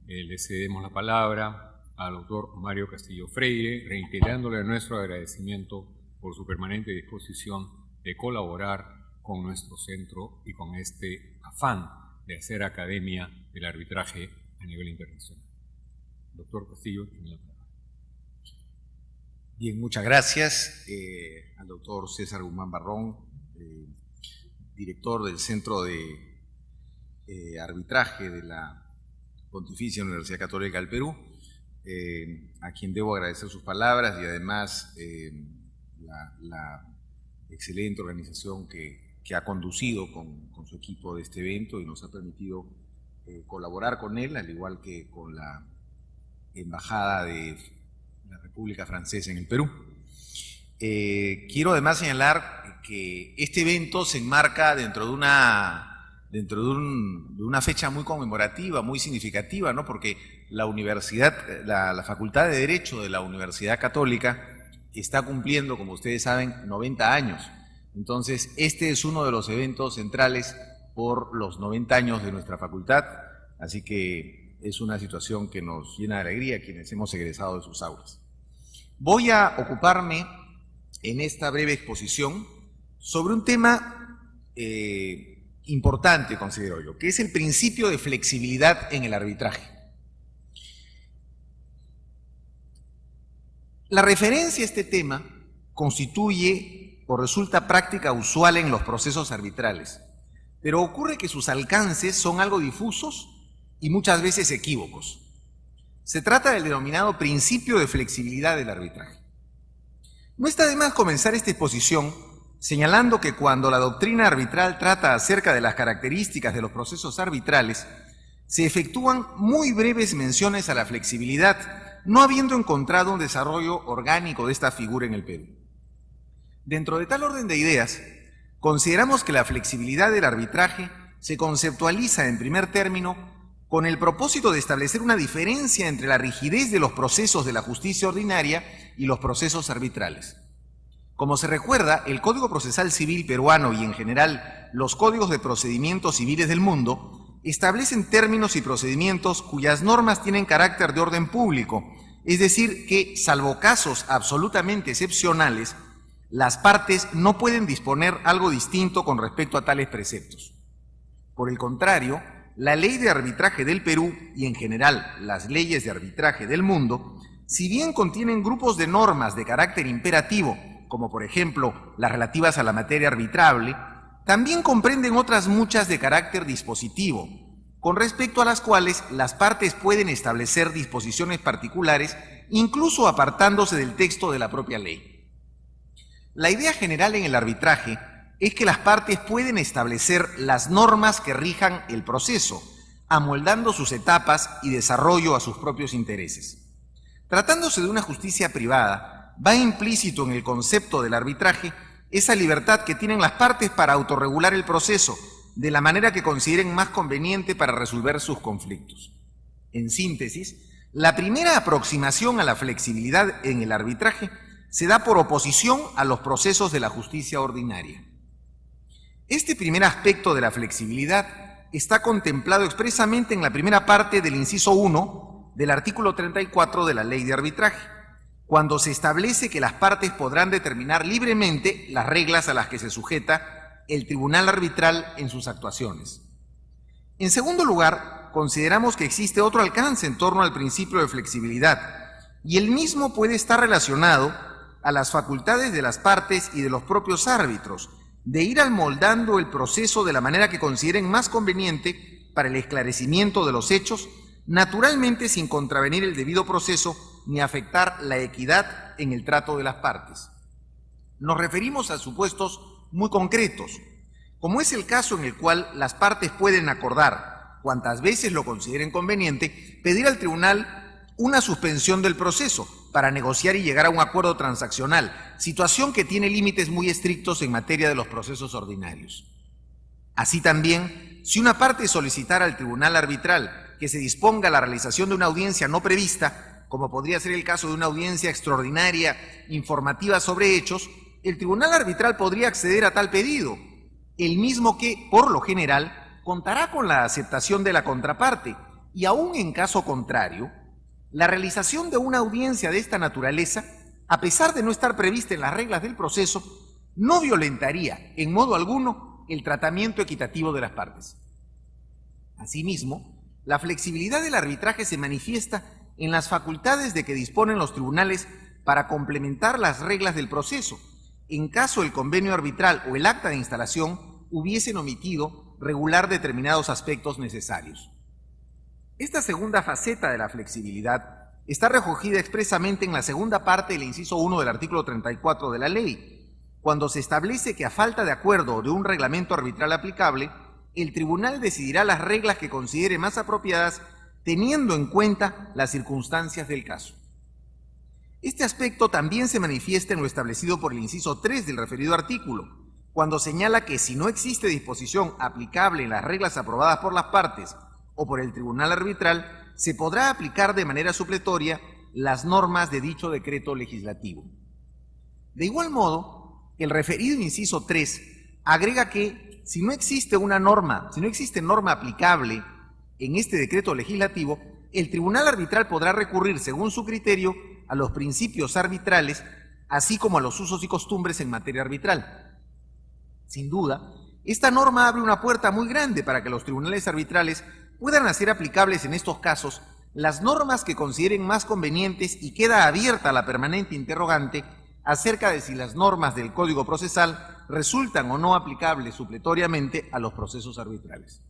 le cedemos la palabra al doctor Mario Castillo Freire, reiterándole nuestro agradecimiento por su permanente disposición de colaborar con nuestro centro y con este afán de hacer academia del arbitraje a nivel internacional. Doctor Castillo, tiene la palabra. Bien, muchas gracias al doctor César Guzmán Barrón, director del Centro de Arbitraje de la Pontificia Universidad Católica del Perú, a quien debo agradecer sus palabras y además la excelente organización que ha conducido con su equipo de este evento y nos ha permitido colaborar con él, al igual que con la Embajada de la República Francesa en el Perú. Quiero además señalar que este evento se enmarca dentro de una fecha muy conmemorativa, muy significativa, ¿no? Porque la Facultad de Derecho de la Universidad Católica está cumpliendo, como ustedes saben, 90 años. Entonces, este es uno de los eventos centrales por los 90 años de nuestra facultad, así que es una situación que nos llena de alegría quienes hemos egresado de sus aulas. Voy a ocuparme en esta breve exposición sobre un tema importante, considero yo, que es el principio de flexibilidad en el arbitraje. La referencia a este tema constituye o resulta práctica usual en los procesos arbitrales, pero ocurre que sus alcances son algo difusos y muchas veces equívocos. Se trata del denominado principio de flexibilidad del arbitraje. No está de más comenzar esta exposición señalando que cuando la doctrina arbitral trata acerca de las características de los procesos arbitrales, se efectúan muy breves menciones a la flexibilidad, no habiendo encontrado un desarrollo orgánico de esta figura en el Perú. Dentro de tal orden de ideas, consideramos que la flexibilidad del arbitraje se conceptualiza en primer término con el propósito de establecer una diferencia entre la rigidez de los procesos de la justicia ordinaria y los procesos arbitrales. Como se recuerda, el Código Procesal Civil peruano y en general los códigos de procedimientos civiles del mundo establecen términos y procedimientos cuyas normas tienen carácter de orden público, es decir, que, salvo casos absolutamente excepcionales, las partes no pueden disponer algo distinto con respecto a tales preceptos. Por el contrario, la ley de arbitraje del Perú y en general las leyes de arbitraje del mundo, si bien contienen grupos de normas de carácter imperativo, como por ejemplo las relativas a la materia arbitrable, también comprenden otras muchas de carácter dispositivo, con respecto a las cuales las partes pueden establecer disposiciones particulares, incluso apartándose del texto de la propia ley. La idea general en el arbitraje es que las partes pueden establecer las normas que rijan el proceso, amoldando sus etapas y desarrollo a sus propios intereses. Tratándose de una justicia privada, va implícito en el concepto del arbitraje esa libertad que tienen las partes para autorregular el proceso de la manera que consideren más conveniente para resolver sus conflictos. En síntesis, la primera aproximación a la flexibilidad en el arbitraje se da por oposición a los procesos de la justicia ordinaria. Este primer aspecto de la flexibilidad está contemplado expresamente en la primera parte del inciso 1 del artículo 34 de la Ley de Arbitraje, cuando se establece que las partes podrán determinar libremente las reglas a las que se sujeta el tribunal arbitral en sus actuaciones. En segundo lugar, consideramos que existe otro alcance en torno al principio de flexibilidad, y el mismo puede estar relacionado a las facultades de las partes y de los propios árbitros, de ir amoldando el proceso de la manera que consideren más conveniente para el esclarecimiento de los hechos, naturalmente sin contravenir el debido proceso ni afectar la equidad en el trato de las partes. Nos referimos a supuestos muy concretos, como es el caso en el cual las partes pueden acordar, cuantas veces lo consideren conveniente, pedir al tribunal una suspensión del proceso para negociar y llegar a un acuerdo transaccional, situación que tiene límites muy estrictos en materia de los procesos ordinarios. Así también, si una parte solicitara al tribunal arbitral que se disponga la realización de una audiencia no prevista, como podría ser el caso de una audiencia extraordinaria informativa sobre hechos, el tribunal arbitral podría acceder a tal pedido, el mismo que, por lo general, contará con la aceptación de la contraparte y aún en caso contrario, la realización de una audiencia de esta naturaleza, a pesar de no estar prevista en las reglas del proceso, no violentaría en modo alguno el tratamiento equitativo de las partes. Asimismo, la flexibilidad del arbitraje se manifiesta en las facultades de que disponen los tribunales para complementar las reglas del proceso, en caso el convenio arbitral o el acta de instalación hubiesen omitido regular determinados aspectos necesarios. Esta segunda faceta de la flexibilidad está recogida expresamente en la segunda parte del inciso 1 del artículo 34 de la ley, cuando se establece que a falta de acuerdo de un reglamento arbitral aplicable, el tribunal decidirá las reglas que considere más apropiadas teniendo en cuenta las circunstancias del caso. Este aspecto también se manifiesta en lo establecido por el inciso 3 del referido artículo, cuando señala que si no existe disposición aplicable en las reglas aprobadas por las partes o por el tribunal arbitral, se podrá aplicar de manera supletoria las normas de dicho decreto legislativo. De igual modo, el referido inciso 3 agrega que si no existe norma aplicable en este decreto legislativo, el tribunal arbitral podrá recurrir, según su criterio, a los principios arbitrales, así como a los usos y costumbres en materia arbitral. Sin duda, esta norma abre una puerta muy grande para que los tribunales arbitrales puedan hacer aplicables en estos casos las normas que consideren más convenientes y queda abierta la permanente interrogante acerca de si las normas del Código Procesal resultan o no aplicables supletoriamente a los procesos arbitrales.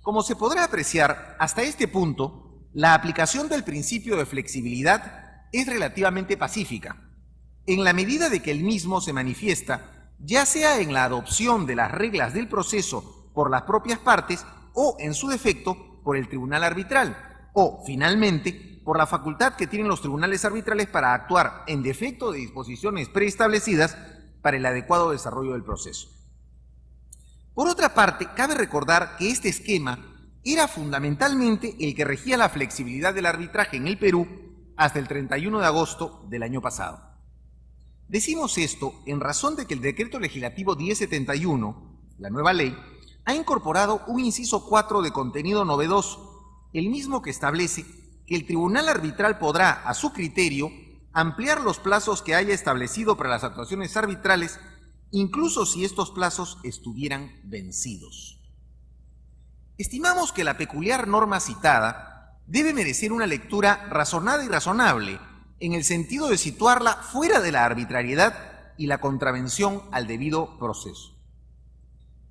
Como se podrá apreciar, hasta este punto, la aplicación del principio de flexibilidad es relativamente pacífica, en la medida de que el mismo se manifiesta ya sea en la adopción de las reglas del proceso por las propias partes o, en su defecto, por el tribunal arbitral, o, finalmente, por la facultad que tienen los tribunales arbitrales para actuar en defecto de disposiciones preestablecidas para el adecuado desarrollo del proceso. Por otra parte, cabe recordar que este esquema era fundamentalmente el que regía la flexibilidad del arbitraje en el Perú hasta el 31 de agosto del año pasado. Decimos esto en razón de que el decreto legislativo 1071, la nueva ley, ha incorporado un inciso 4 de contenido novedoso, el mismo que establece que el tribunal arbitral podrá, a su criterio, ampliar los plazos que haya establecido para las actuaciones arbitrales, incluso si estos plazos estuvieran vencidos. Estimamos que la peculiar norma citada debe merecer una lectura razonada y razonable, en el sentido de situarla fuera de la arbitrariedad y la contravención al debido proceso.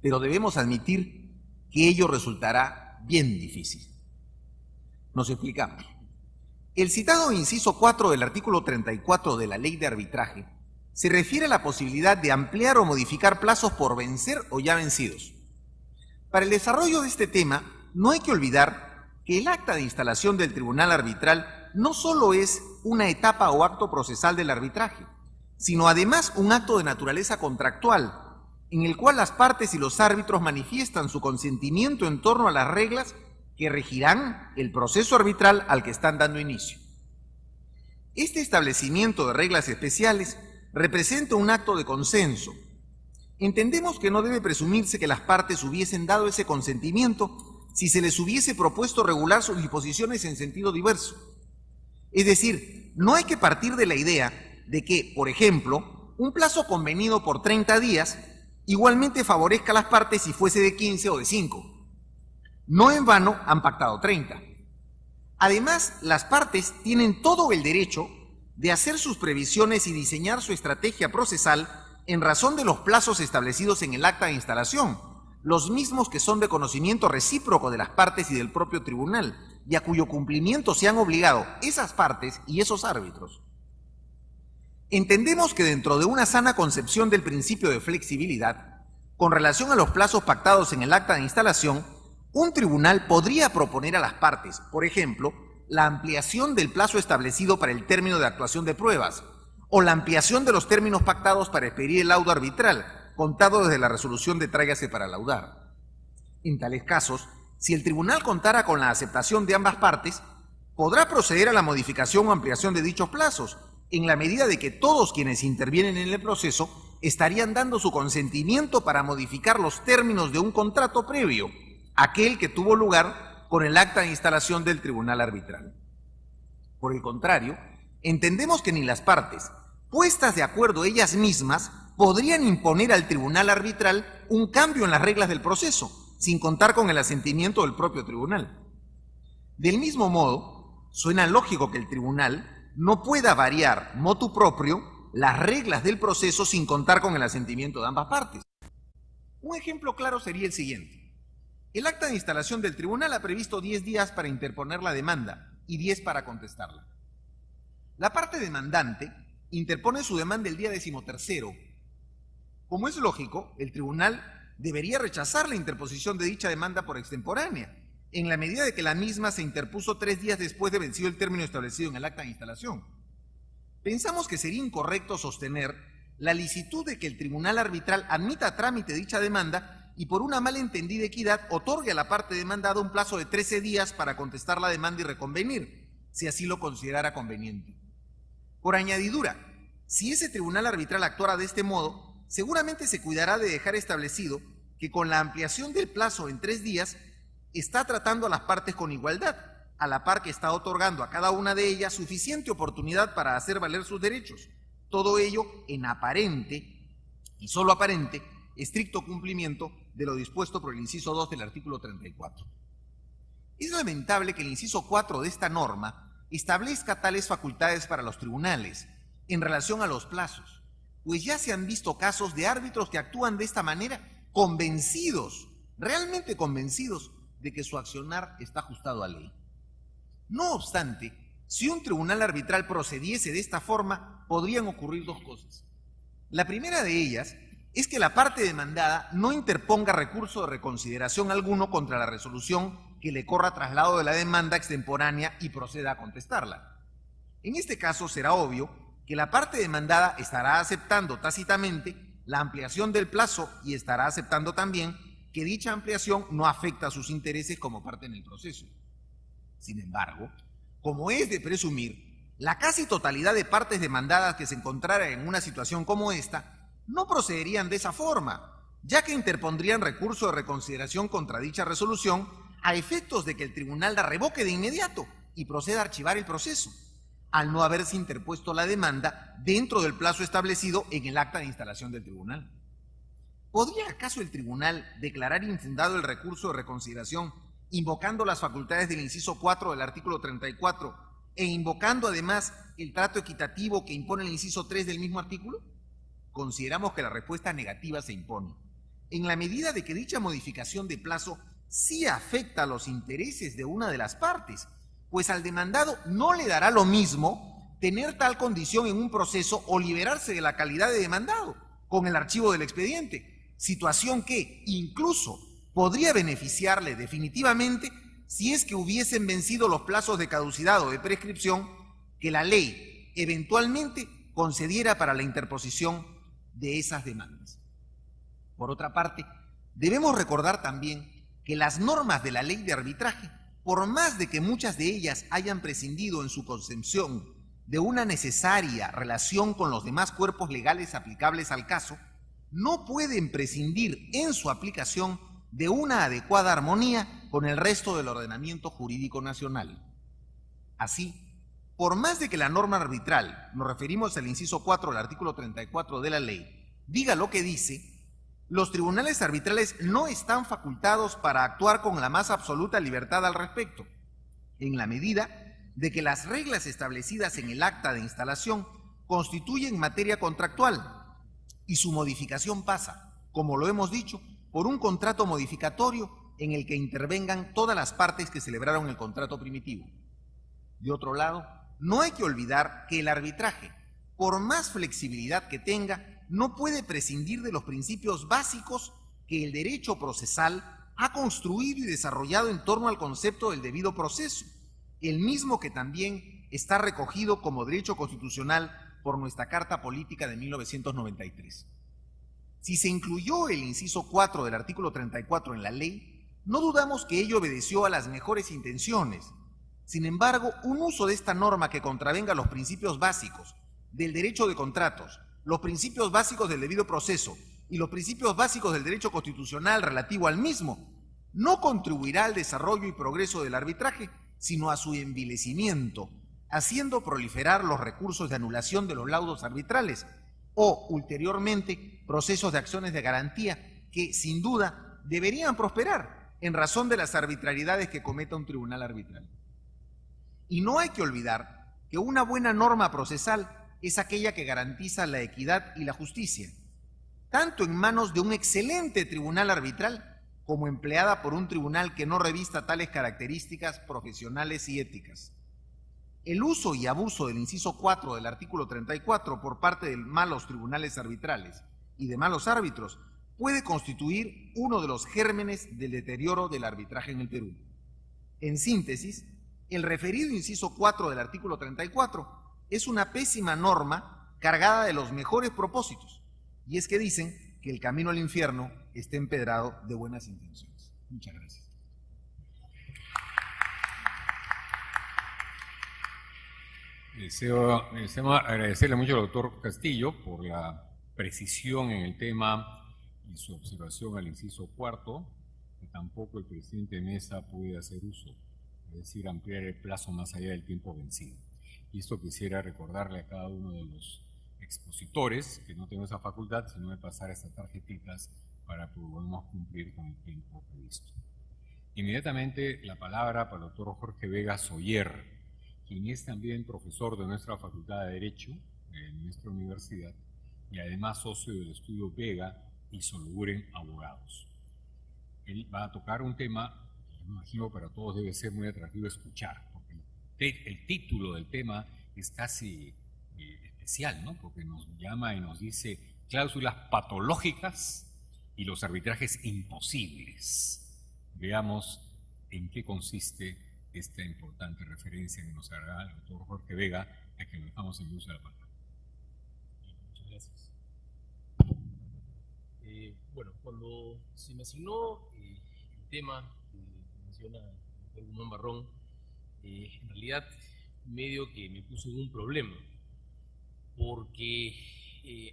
Pero debemos admitir que ello resultará bien difícil. Nos explicamos. El citado inciso 4 del artículo 34 de la Ley de Arbitraje se refiere a la posibilidad de ampliar o modificar plazos por vencer o ya vencidos. Para el desarrollo de este tema, no hay que olvidar que el acta de instalación del tribunal arbitral no solo es una etapa o acto procesal del arbitraje, sino además un acto de naturaleza contractual, en el cual las partes y los árbitros manifiestan su consentimiento en torno a las reglas que regirán el proceso arbitral al que están dando inicio. Este establecimiento de reglas especiales representa un acto de consenso. Entendemos que no debe presumirse que las partes hubiesen dado ese consentimiento si se les hubiese propuesto regular sus disposiciones en sentido diverso. Es decir, no hay que partir de la idea de que, por ejemplo, un plazo convenido por 30 días igualmente favorezca a las partes si fuese de 15 o de 5. No en vano han pactado 30. Además, las partes tienen todo el derecho de hacer sus previsiones y diseñar su estrategia procesal en razón de los plazos establecidos en el acta de instalación, los mismos que son de conocimiento recíproco de las partes y del propio tribunal, y a cuyo cumplimiento se han obligado esas partes y esos árbitros. Entendemos que dentro de una sana concepción del principio de flexibilidad, con relación a los plazos pactados en el acta de instalación, un tribunal podría proponer a las partes, por ejemplo, la ampliación del plazo establecido para el término de actuación de pruebas, o la ampliación de los términos pactados para expedir el laudo arbitral, contado desde la resolución de tráigase para laudar. En tales casos, si el tribunal contara con la aceptación de ambas partes, podrá proceder a la modificación o ampliación de dichos plazos, en la medida de que todos quienes intervienen en el proceso estarían dando su consentimiento para modificar los términos de un contrato previo, aquel que tuvo lugar con el acta de instalación del tribunal arbitral. Por el contrario, entendemos que ni las partes, puestas de acuerdo ellas mismas, podrían imponer al tribunal arbitral un cambio en las reglas del proceso, sin contar con el asentimiento del propio tribunal. Del mismo modo, suena lógico que el tribunal no pueda variar motu proprio las reglas del proceso sin contar con el asentimiento de ambas partes. Un ejemplo claro sería el siguiente. El acta de instalación del tribunal ha previsto 10 días para interponer la demanda y 10 para contestarla. La parte demandante interpone su demanda el día 13º. Como es lógico, el tribunal debería rechazar la interposición de dicha demanda por extemporánea, en la medida de que la misma se interpuso 3 días después de vencido el término establecido en el acta de instalación. Pensamos que sería incorrecto sostener la licitud de que el tribunal arbitral admita a trámite dicha demanda y por una malentendida equidad otorgue a la parte demandada un plazo de 13 días para contestar la demanda y reconvenir, si así lo considerara conveniente. Por añadidura, si ese tribunal arbitral actuara de este modo, seguramente se cuidará de dejar establecido que con la ampliación del plazo en 3 días está tratando a las partes con igualdad, a la par que está otorgando a cada una de ellas suficiente oportunidad para hacer valer sus derechos. Todo ello en aparente, y solo aparente, estricto cumplimiento de lo dispuesto por el inciso 2 del artículo 34. Es lamentable que el inciso 4 de esta norma establezca tales facultades para los tribunales en relación a los plazos, pues ya se han visto casos de árbitros que actúan de esta manera convencidos, realmente convencidos, de que su accionar está ajustado a ley. No obstante, si un tribunal arbitral procediese de esta forma, podrían ocurrir 2 cosas. La primera de ellas es que la parte demandada no interponga recurso de reconsideración alguno contra la resolución que le corra traslado de la demanda extemporánea y proceda a contestarla. En este caso será obvio que la parte demandada estará aceptando tácitamente la ampliación del plazo y estará aceptando también que dicha ampliación no afecta a sus intereses como parte en el proceso. Sin embargo, como es de presumir, la casi totalidad de partes demandadas que se encontraran en una situación como esta no procederían de esa forma, ya que interpondrían recurso de reconsideración contra dicha resolución a efectos de que el tribunal la revoque de inmediato y proceda a archivar el proceso, al no haberse interpuesto la demanda dentro del plazo establecido en el acta de instalación del tribunal. ¿Podría acaso el tribunal declarar infundado el recurso de reconsideración invocando las facultades del inciso 4 del artículo 34 e invocando además el trato equitativo que impone el inciso 3 del mismo artículo? Consideramos que la respuesta negativa se impone, en la medida de que dicha modificación de plazo sí afecta a los intereses de una de las partes, pues al demandado no le dará lo mismo tener tal condición en un proceso o liberarse de la calidad de demandado con el archivo del expediente, situación que incluso podría beneficiarle definitivamente si es que hubiesen vencido los plazos de caducidad o de prescripción que la ley eventualmente concediera para la interposición de esas demandas. Por otra parte, debemos recordar también que las normas de la ley de arbitraje, por más de que muchas de ellas hayan prescindido en su concepción de una necesaria relación con los demás cuerpos legales aplicables al caso, no pueden prescindir en su aplicación de una adecuada armonía con el resto del ordenamiento jurídico nacional. Así, por más de que la norma arbitral, nos referimos al inciso 4 del artículo 34 de la ley, diga lo que dice, los tribunales arbitrales no están facultados para actuar con la más absoluta libertad al respecto, en la medida de que las reglas establecidas en el acta de instalación constituyen materia contractual y su modificación pasa, como lo hemos dicho, por un contrato modificatorio en el que intervengan todas las partes que celebraron el contrato primitivo. De otro lado, no hay que olvidar que el arbitraje, por más flexibilidad que tenga, no puede prescindir de los principios básicos que el derecho procesal ha construido y desarrollado en torno al concepto del debido proceso, el mismo que también está recogido como derecho constitucional por nuestra Carta Política de 1993. Si se incluyó el inciso 4 del artículo 34 en la ley, no dudamos que ello obedeció a las mejores intenciones. Sin embargo, un uso de esta norma que contravenga los principios básicos del derecho de contratos, los principios básicos del debido proceso y los principios básicos del derecho constitucional relativo al mismo, no contribuirá al desarrollo y progreso del arbitraje, sino a su envilecimiento, haciendo proliferar los recursos de anulación de los laudos arbitrales o, ulteriormente, procesos de acciones de garantía que, sin duda, deberían prosperar en razón de las arbitrariedades que cometa un tribunal arbitral. Y no hay que olvidar que una buena norma procesal es aquella que garantiza la equidad y la justicia, tanto en manos de un excelente tribunal arbitral como empleada por un tribunal que no revista tales características profesionales y éticas. El uso y abuso del inciso 4 del artículo 34 por parte de malos tribunales arbitrales y de malos árbitros puede constituir uno de los gérmenes del deterioro del arbitraje en el Perú. En síntesis, el referido inciso 4 del artículo 34 es una pésima norma cargada de los mejores propósitos, y es que dicen que el camino al infierno está empedrado de buenas intenciones. Muchas gracias. Deseo agradecerle mucho al doctor Castillo por la precisión en el tema y su observación al inciso 4, que tampoco el presidente Mesa puede hacer uso, es decir, ampliar el plazo más allá del tiempo vencido. Y esto quisiera recordarle a cada uno de los expositores que no tengo esa facultad, sino de pasar estas tarjetitas para que podamos cumplir con el tiempo previsto. Inmediatamente la palabra para el doctor Jorge Vega Soyer, quien es también profesor de nuestra Facultad de Derecho en nuestra universidad y además socio del estudio Vega y Sologuren Abogados. Él va a tocar un tema que me imagino para todos debe ser muy atractivo escuchar, porque el título del tema es casi especial, ¿no? Porque nos llama y nos dice cláusulas patológicas y los arbitrajes imposibles. Veamos en qué consiste esta importante referencia que nos hará el doctor Jorge Vega, a quien dejamos en uso de la palabra. Muchas gracias. Bueno, cuando se me asignó el tema que menciona el Guzmán Barrón, en realidad medio que me puse en un problema, porque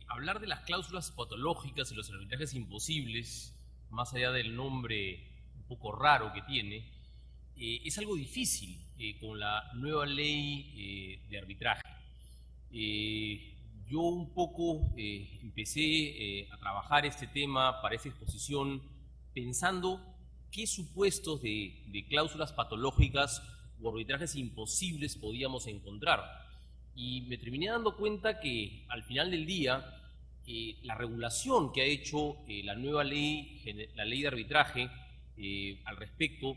hablar de las cláusulas patológicas y los arbitrajes imposibles, más allá del nombre un poco raro que tiene, es algo difícil con la nueva ley de arbitraje. Yo un poco empecé a trabajar este tema para esta exposición pensando qué supuestos de cláusulas patológicas o arbitrajes imposibles podíamos encontrar. Y me terminé dando cuenta que al final del día la regulación que ha hecho la nueva ley, la ley de arbitraje al respecto,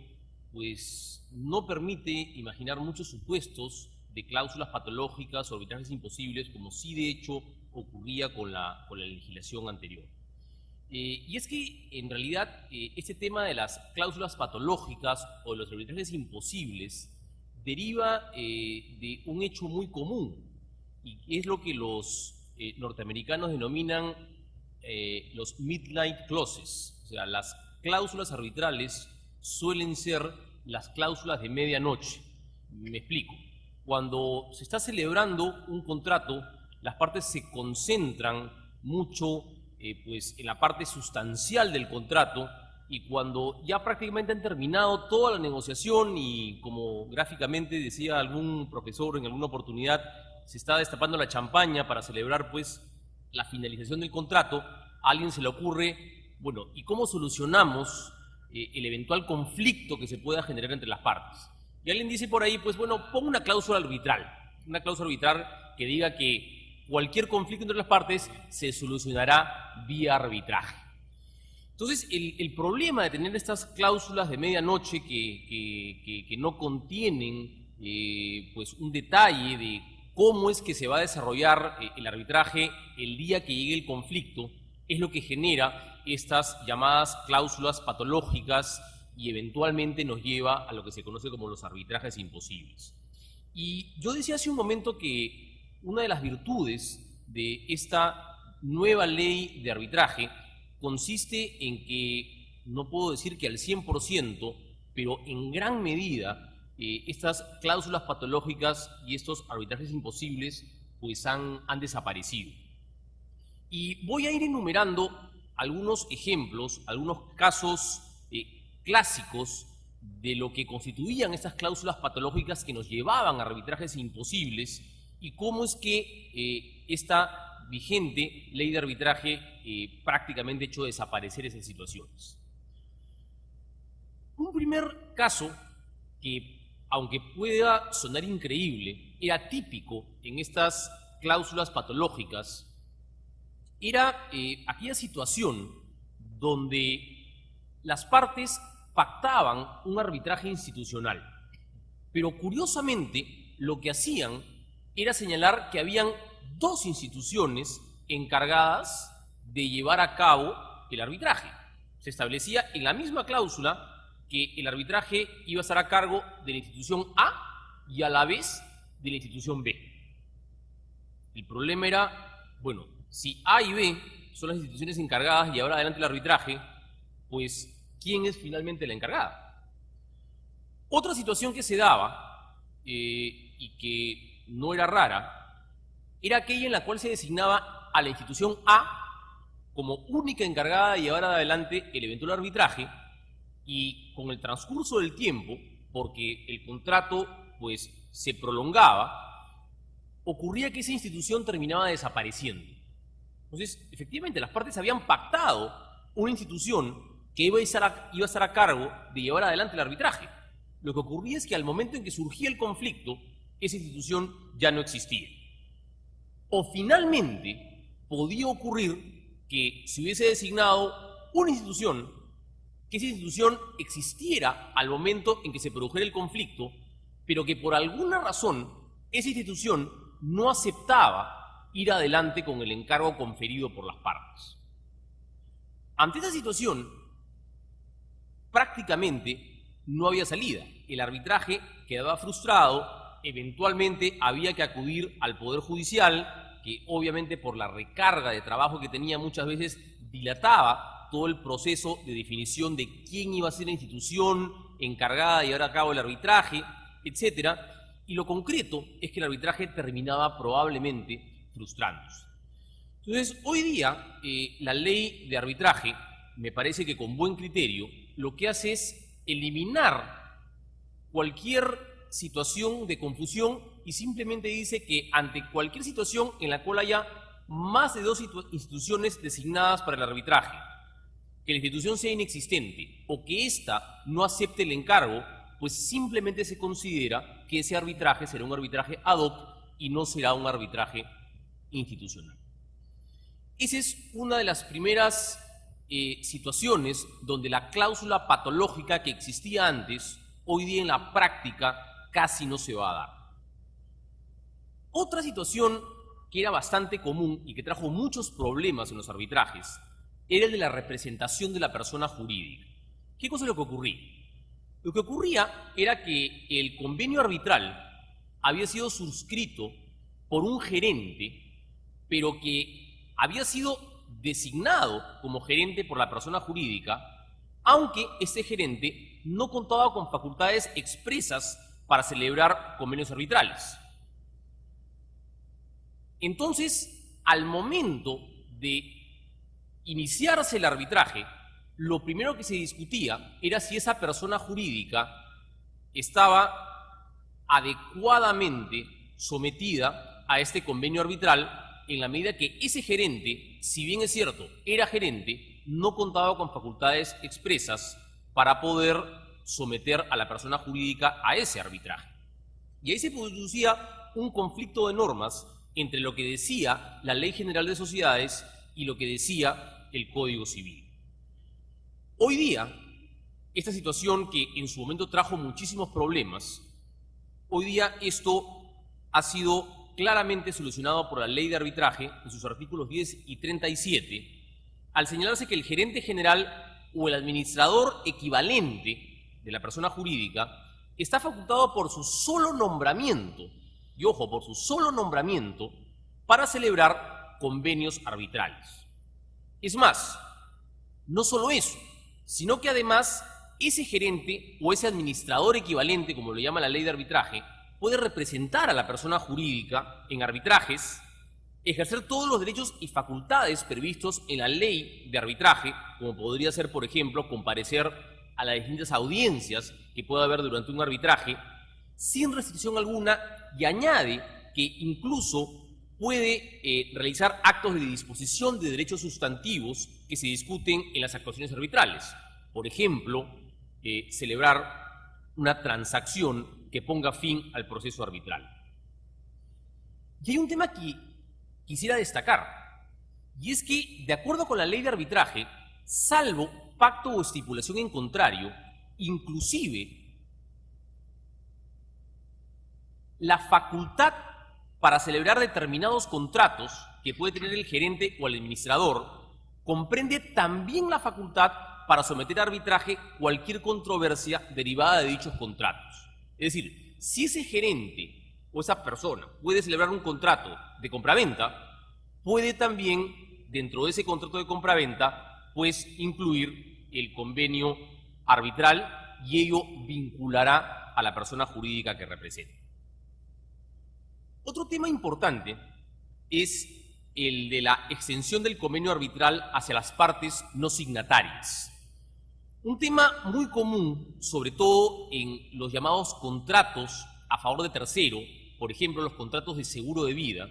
pues no permite imaginar muchos supuestos de cláusulas patológicas o arbitrajes imposibles, como sí de hecho ocurría con la legislación anterior. Y es que en realidad este tema de las cláusulas patológicas o de los arbitrajes imposibles deriva de un hecho muy común, y es lo que los norteamericanos denominan los midnight clauses, o sea, las cláusulas arbitrales suelen ser las cláusulas de medianoche. Me explico. Cuando se está celebrando un contrato, las partes se concentran mucho pues, en la parte sustancial del contrato, y cuando ya prácticamente han terminado toda la negociación y, como gráficamente decía algún profesor en alguna oportunidad, se está destapando la champaña para celebrar pues, la finalización del contrato, a alguien se le ocurre, bueno, ¿y cómo solucionamos el eventual conflicto que se pueda generar entre las partes? Y alguien dice por ahí, pues bueno, pon una cláusula arbitral que diga que cualquier conflicto entre las partes se solucionará vía arbitraje. Entonces, el problema de tener estas cláusulas de medianoche que no contienen pues un detalle de cómo es que se va a desarrollar el arbitraje el día que llegue el conflicto, es lo que genera estas llamadas cláusulas patológicas y eventualmente nos lleva a lo que se conoce como los arbitrajes imposibles. Y yo decía hace un momento que una de las virtudes de esta nueva ley de arbitraje consiste en que, no puedo decir que al 100%, pero en gran medida, estas cláusulas patológicas y estos arbitrajes imposibles pues han desaparecido. Y voy a ir enumerando algunos ejemplos, algunos casos clásicos de lo que constituían estas cláusulas patológicas que nos llevaban a arbitrajes imposibles y cómo es que esta vigente ley de arbitraje prácticamente echó desaparecer esas situaciones. Un primer caso que, aunque pueda sonar increíble, era típico en estas cláusulas patológicas, era aquella situación donde las partes pactaban un arbitraje institucional, pero curiosamente lo que hacían era señalar que habían dos instituciones encargadas de llevar a cabo el arbitraje. Se establecía en la misma cláusula que el arbitraje iba a estar a cargo de la institución A y a la vez de la institución B. El problema era, bueno, si A y B son las instituciones encargadas de llevar adelante el arbitraje, pues, ¿quién es finalmente la encargada? Otra situación que se daba, y que no era rara, era aquella en la cual se designaba a la institución A como única encargada de llevar adelante el eventual arbitraje, y con el transcurso del tiempo, porque el contrato pues se prolongaba, ocurría que esa institución terminaba desapareciendo. Entonces, efectivamente, las partes habían pactado una institución que iba a estar a cargo de llevar adelante el arbitraje. Lo que ocurría es que al momento en que surgía el conflicto, esa institución ya no existía. O finalmente podía ocurrir que se hubiese designado una institución, que esa institución existiera al momento en que se produjera el conflicto, pero que por alguna razón esa institución no aceptaba ir adelante con el encargo conferido por las partes. Ante esa situación, prácticamente no había salida. El arbitraje quedaba frustrado, eventualmente había que acudir al Poder Judicial, que obviamente por la recarga de trabajo que tenía muchas veces dilataba todo el proceso de definición de quién iba a ser la institución encargada de llevar a cabo el arbitraje, etc. Y lo concreto es que el arbitraje terminaba probablemente frustrándose. Entonces, hoy día, la ley de arbitraje, me parece que con buen criterio, lo que hace es eliminar cualquier situación de confusión y simplemente dice que ante cualquier situación en la cual haya más de dos instituciones designadas para el arbitraje, que la institución sea inexistente o que ésta no acepte el encargo, pues simplemente se considera que ese arbitraje será un arbitraje ad hoc y no será un arbitraje institucional. Esa es una de las primeras situaciones donde la cláusula patológica que existía antes, hoy día en la práctica casi no se va a dar. Otra situación que era bastante común y que trajo muchos problemas en los arbitrajes era el de la representación de la persona jurídica. ¿Qué cosa es lo que ocurría? Lo que ocurría era que el convenio arbitral había sido suscrito por un gerente, pero que había sido designado como gerente por la persona jurídica, aunque ese gerente no contaba con facultades expresas para celebrar convenios arbitrales. Entonces, al momento de iniciarse el arbitraje, lo primero que se discutía era si esa persona jurídica estaba adecuadamente sometida a este convenio arbitral, en la medida que ese gerente, si bien es cierto, era gerente, no contaba con facultades expresas para poder someter a la persona jurídica a ese arbitraje. Y ahí se producía un conflicto de normas entre lo que decía la Ley General de Sociedades y lo que decía el Código Civil. Hoy día, esta situación que en su momento trajo muchísimos problemas, hoy día esto ha sido claramente solucionado por la Ley de Arbitraje en sus artículos 10 y 37, al señalarse que el gerente general o el administrador equivalente de la persona jurídica está facultado por su solo nombramiento, y ojo, por su solo nombramiento, para celebrar convenios arbitrales. Es más, no solo eso, sino que además ese gerente o ese administrador equivalente, como lo llama la Ley de Arbitraje, puede representar a la persona jurídica en arbitrajes, ejercer todos los derechos y facultades previstos en la Ley de Arbitraje, como podría ser, por ejemplo, comparecer a las distintas audiencias que pueda haber durante un arbitraje, sin restricción alguna, y añade que incluso puede realizar actos de disposición de derechos sustantivos que se discuten en las actuaciones arbitrales. Por ejemplo, celebrar una transacción que ponga fin al proceso arbitral. Y hay un tema que quisiera destacar, y es que, de acuerdo con la ley de arbitraje, salvo pacto o estipulación en contrario, inclusive la facultad para celebrar determinados contratos que puede tener el gerente o el administrador comprende también la facultad para someter a arbitraje cualquier controversia derivada de dichos contratos. Es decir, si ese gerente o esa persona puede celebrar un contrato de compraventa, puede también, dentro de ese contrato de compraventa, pues incluir el convenio arbitral, y ello vinculará a la persona jurídica que representa. Otro tema importante es el de la extensión del convenio arbitral hacia las partes no signatarias. Un tema muy común, sobre todo en los llamados contratos a favor de tercero, por ejemplo, los contratos de seguro de vida,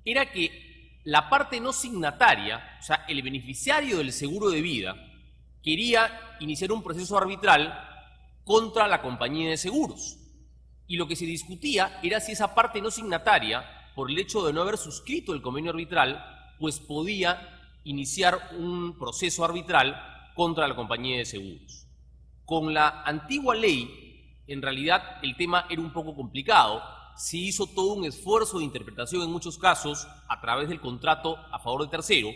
era que la parte no signataria, o sea, el beneficiario del seguro de vida, quería iniciar un proceso arbitral contra la compañía de seguros. Y lo que se discutía era si esa parte no signataria, por el hecho de no haber suscrito el convenio arbitral, pues podía iniciar un proceso arbitral contra la compañía de seguros. Con la antigua ley, en realidad el tema era un poco complicado. Se hizo todo un esfuerzo de interpretación en muchos casos a través del contrato a favor de tercero,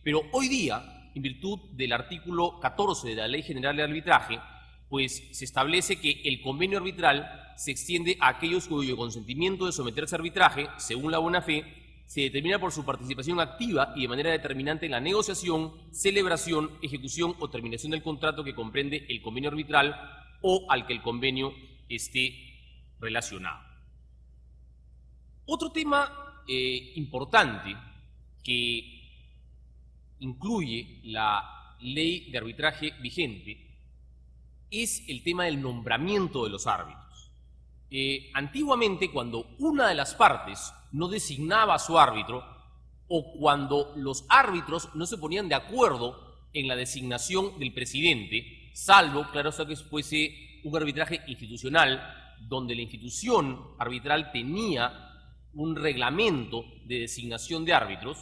pero hoy día, en virtud del artículo 14 de la Ley General de Arbitraje, pues se establece que el convenio arbitral se extiende a aquellos cuyo consentimiento de someterse a arbitraje, según la buena fe, se determina por su participación activa y de manera determinante en la negociación, celebración, ejecución o terminación del contrato que comprende el convenio arbitral o al que el convenio esté relacionado. Otro tema importante que incluye la ley de arbitraje vigente es el tema del nombramiento de los árbitros. Antiguamente, cuando una de las partes no designaba a su árbitro, o cuando los árbitros no se ponían de acuerdo en la designación del presidente, salvo, claro está, que fuese un arbitraje institucional, donde la institución arbitral tenía un reglamento de designación de árbitros,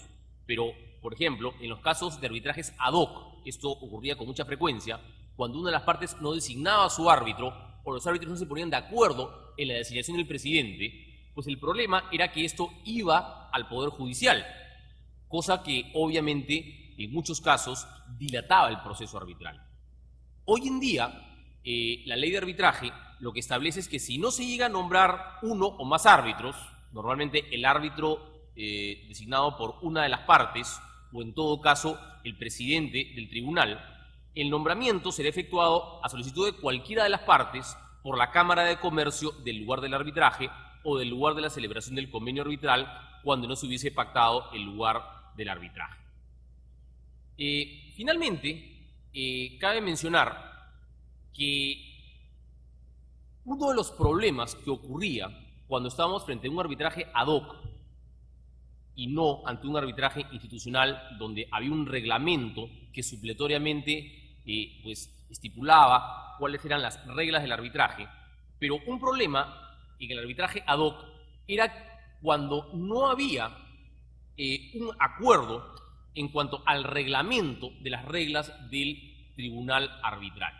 pero, por ejemplo, en los casos de arbitrajes ad hoc, esto ocurría con mucha frecuencia, cuando una de las partes no designaba a su árbitro, o los árbitros no se ponían de acuerdo en la designación del presidente, pues el problema era que esto iba al Poder Judicial, cosa que obviamente en muchos casos dilataba el proceso arbitral. Hoy en día, la ley de arbitraje lo que establece es que si no se llega a nombrar uno o más árbitros, normalmente el árbitro designado por una de las partes, o en todo caso el presidente del tribunal, el nombramiento será efectuado a solicitud de cualquiera de las partes por la Cámara de Comercio del lugar del arbitraje o del lugar de la celebración del convenio arbitral cuando no se hubiese pactado el lugar del arbitraje. Finalmente, cabe mencionar que uno de los problemas que ocurría cuando estábamos frente a un arbitraje ad hoc y no ante un arbitraje institucional donde había un reglamento que supletoriamente pues estipulaba cuáles eran las reglas del arbitraje, pero un problema en el arbitraje ad hoc era cuando no había un acuerdo en cuanto al reglamento de las reglas del tribunal arbitral.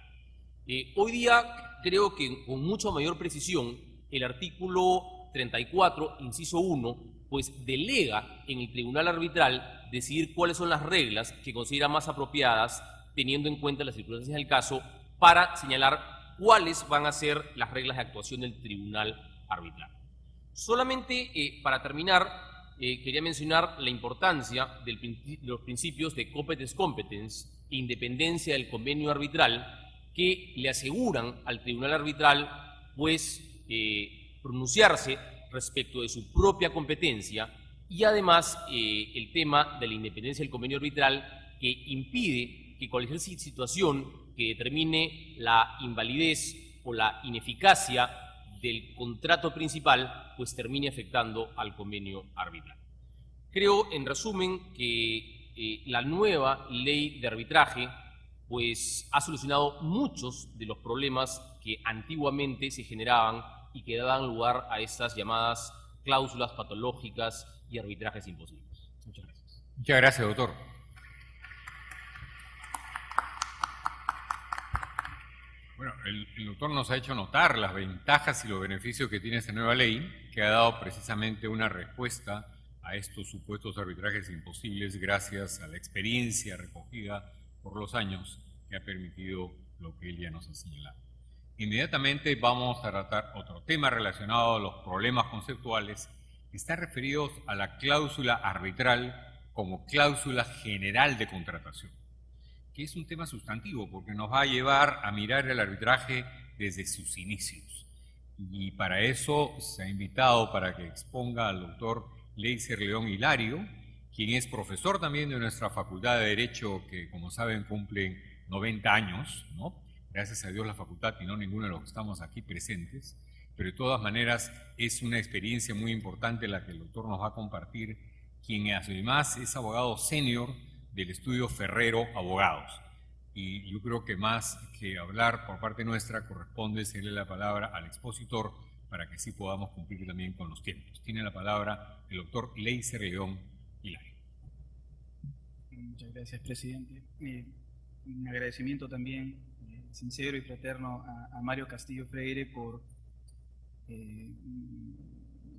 Hoy día creo que con mucha mayor precisión el artículo 34, inciso 1, pues delega en el tribunal arbitral decidir cuáles son las reglas que considera más apropiadas teniendo en cuenta las circunstancias del caso para señalar cuáles van a ser las reglas de actuación del tribunal arbitral. Solamente para terminar, quería mencionar la importancia de los principios de competence e independencia del convenio arbitral que le aseguran al tribunal arbitral pues pronunciarse respecto de su propia competencia y además el tema de la independencia del convenio arbitral que impide que cualquier situación que determine la invalidez o la ineficacia del contrato principal, pues termine afectando al convenio arbitral. Creo, en resumen, que la nueva ley de arbitraje pues ha solucionado muchos de los problemas que antiguamente se generaban y que daban lugar a estas llamadas cláusulas patológicas y arbitrajes imposibles. Muchas gracias. Muchas gracias, doctor. Bueno, el doctor nos ha hecho notar las ventajas y los beneficios que tiene esta nueva ley, que ha dado precisamente una respuesta a estos supuestos arbitrajes imposibles gracias a la experiencia recogida por los años que ha permitido lo que él ya nos ha señalado. Inmediatamente vamos a tratar otro tema relacionado a los problemas conceptuales que están referidos a la cláusula arbitral como cláusula general de contratación, que es un tema sustantivo porque nos va a llevar a mirar el arbitraje desde sus inicios. Y para eso se ha invitado para que exponga al doctor Leiser León Hilario, quien es profesor también de nuestra Facultad de Derecho, que como saben cumple 90 años, ¿no? Gracias a Dios la facultad y no ninguno de los que estamos aquí presentes, pero de todas maneras es una experiencia muy importante la que el doctor nos va a compartir, quien además es abogado senior del estudio Ferrero Abogados. Y yo creo que más que hablar por parte nuestra corresponde cederle la palabra al expositor para que así podamos cumplir también con los tiempos. Tiene la palabra el doctor Leiser León Hilario. Muchas gracias, presidente. Un agradecimiento también sincero y fraterno a Mario Castillo Freire por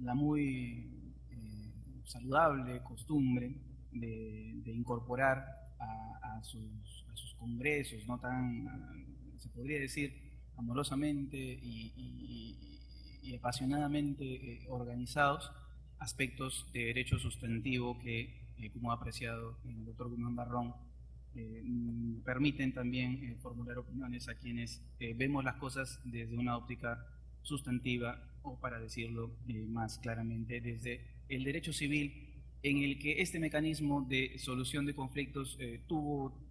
la muy saludable costumbre de incorporar a sus congresos, no tan, se podría decir, amorosamente y apasionadamente organizados, aspectos de derecho sustantivo que, como ha apreciado el doctor Guzmán Barrón, permiten también formular opiniones a quienes vemos las cosas desde una óptica sustantiva, o para decirlo más claramente, desde el derecho civil, en el que este mecanismo de solución de conflictos tuvo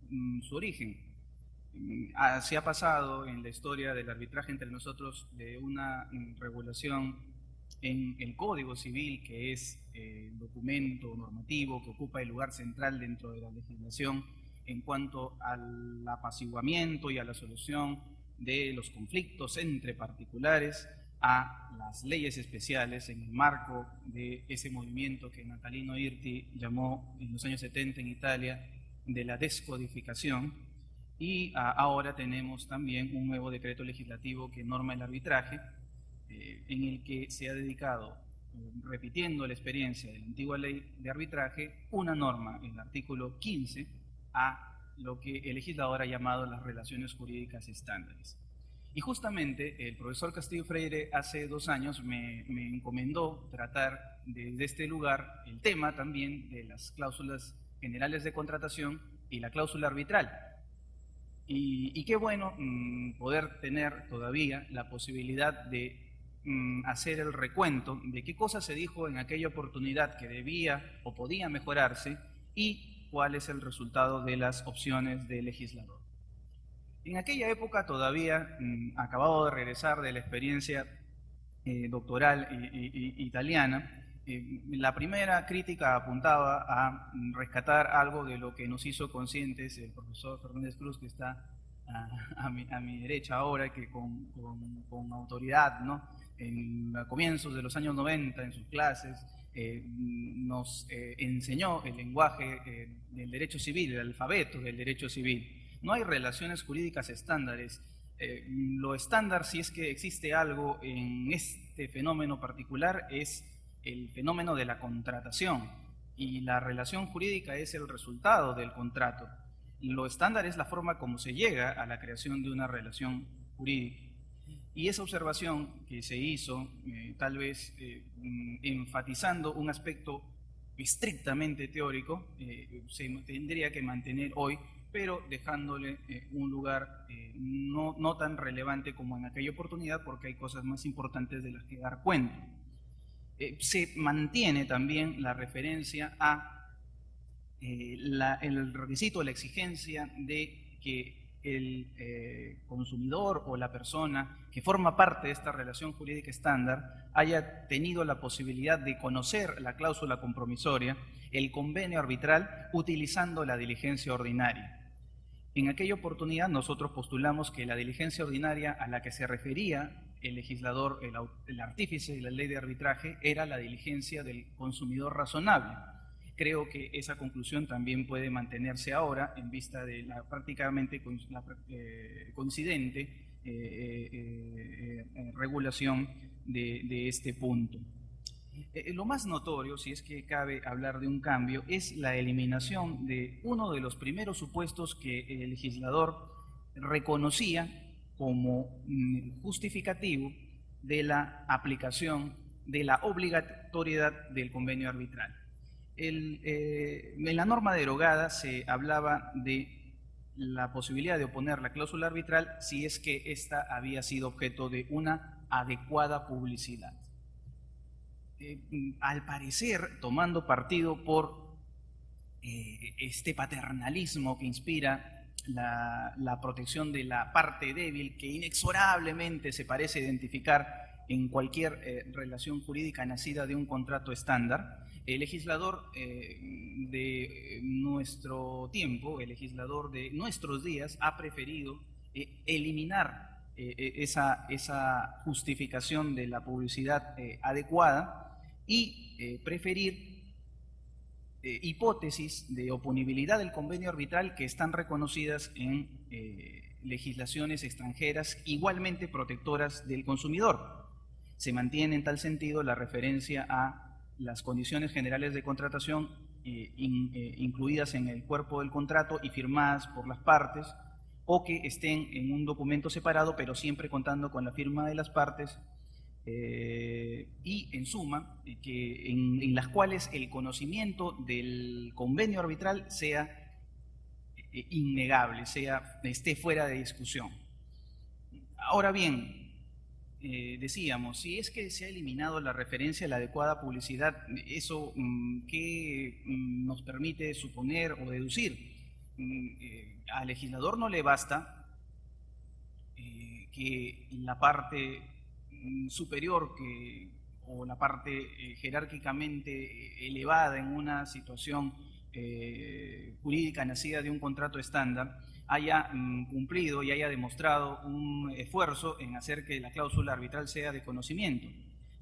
su origen. Se ha pasado en la historia del arbitraje entre nosotros de una regulación en el Código Civil, que es el documento normativo que ocupa el lugar central dentro de la legislación en cuanto al apaciguamiento y a la solución de los conflictos entre particulares, a las leyes especiales en el marco de ese movimiento que Natalino Irti llamó en los años 70 en Italia de la descodificación, y ahora tenemos también un nuevo decreto legislativo que norma el arbitraje, en el que se ha dedicado, repitiendo la experiencia de la antigua ley de arbitraje, una norma, el artículo 15, a lo que el legislador ha llamado las relaciones jurídicas estándares. Y justamente el profesor Castillo Freire hace 2 años me encomendó tratar desde este lugar el tema también de las cláusulas generales de contratación y la cláusula arbitral. Y qué bueno poder tener todavía la posibilidad de hacer el recuento de qué cosas se dijo en aquella oportunidad que debía o podía mejorarse y cuál es el resultado de las opciones del legislador. En aquella época todavía, acabado de regresar de la experiencia doctoral italiana, la primera crítica apuntaba a rescatar algo de lo que nos hizo conscientes el profesor Fernández Cruz, que está a mi derecha ahora, que con autoridad, ¿no?, en comienzos de los años 90 en sus clases nos enseñó el lenguaje del derecho civil, el alfabeto del derecho civil. No hay relaciones jurídicas estándares. Lo estándar, si es que existe algo en este fenómeno particular, es el fenómeno de la contratación, y la relación jurídica es el resultado del contrato. Lo estándar es la forma como se llega a la creación de una relación jurídica. Y esa observación que se hizo, tal vez enfatizando un aspecto estrictamente teórico, se tendría que mantener hoy, pero dejándole un lugar no tan relevante como en aquella oportunidad, porque hay cosas más importantes de las que dar cuenta. Se mantiene también la referencia a el requisito, la exigencia de que el consumidor o la persona que forma parte de esta relación jurídica estándar haya tenido la posibilidad de conocer la cláusula compromisoria, el convenio arbitral, utilizando la diligencia ordinaria. En aquella oportunidad nosotros postulamos que la diligencia ordinaria a la que se refería el legislador, el artífice de la ley de arbitraje, era la diligencia del consumidor razonable. Creo que esa conclusión también puede mantenerse ahora en vista de la prácticamente coincidente regulación de este punto. Lo más notorio, si es que cabe hablar de un cambio, es la eliminación de uno de los primeros supuestos que el legislador reconocía como justificativo de la aplicación de la obligatoriedad del convenio arbitral. En la norma derogada se hablaba de la posibilidad de oponer la cláusula arbitral si es que ésta había sido objeto de una adecuada publicidad. Al parecer, tomando partido por este paternalismo que inspira la protección de la parte débil, que inexorablemente se parece identificar en cualquier relación jurídica nacida de un contrato estándar, el legislador de nuestro tiempo, el legislador de nuestros días, ha preferido eliminar esa justificación de la publicidad adecuada y preferir hipótesis de oponibilidad del convenio arbitral que están reconocidas en legislaciones extranjeras igualmente protectoras del consumidor. Se mantiene en tal sentido la referencia a las condiciones generales de contratación incluidas en el cuerpo del contrato y firmadas por las partes, o que estén en un documento separado, pero siempre contando con la firma de las partes, y en suma, en las cuales el conocimiento del convenio arbitral sea innegable, esté fuera de discusión. Ahora bien, decíamos, si es que se ha eliminado la referencia a la adecuada publicidad, ¿eso qué nos permite suponer o deducir? Al legislador no le basta que la parte superior o la parte jerárquicamente elevada en una situación jurídica nacida de un contrato estándar haya cumplido y haya demostrado un esfuerzo en hacer que la cláusula arbitral sea de conocimiento,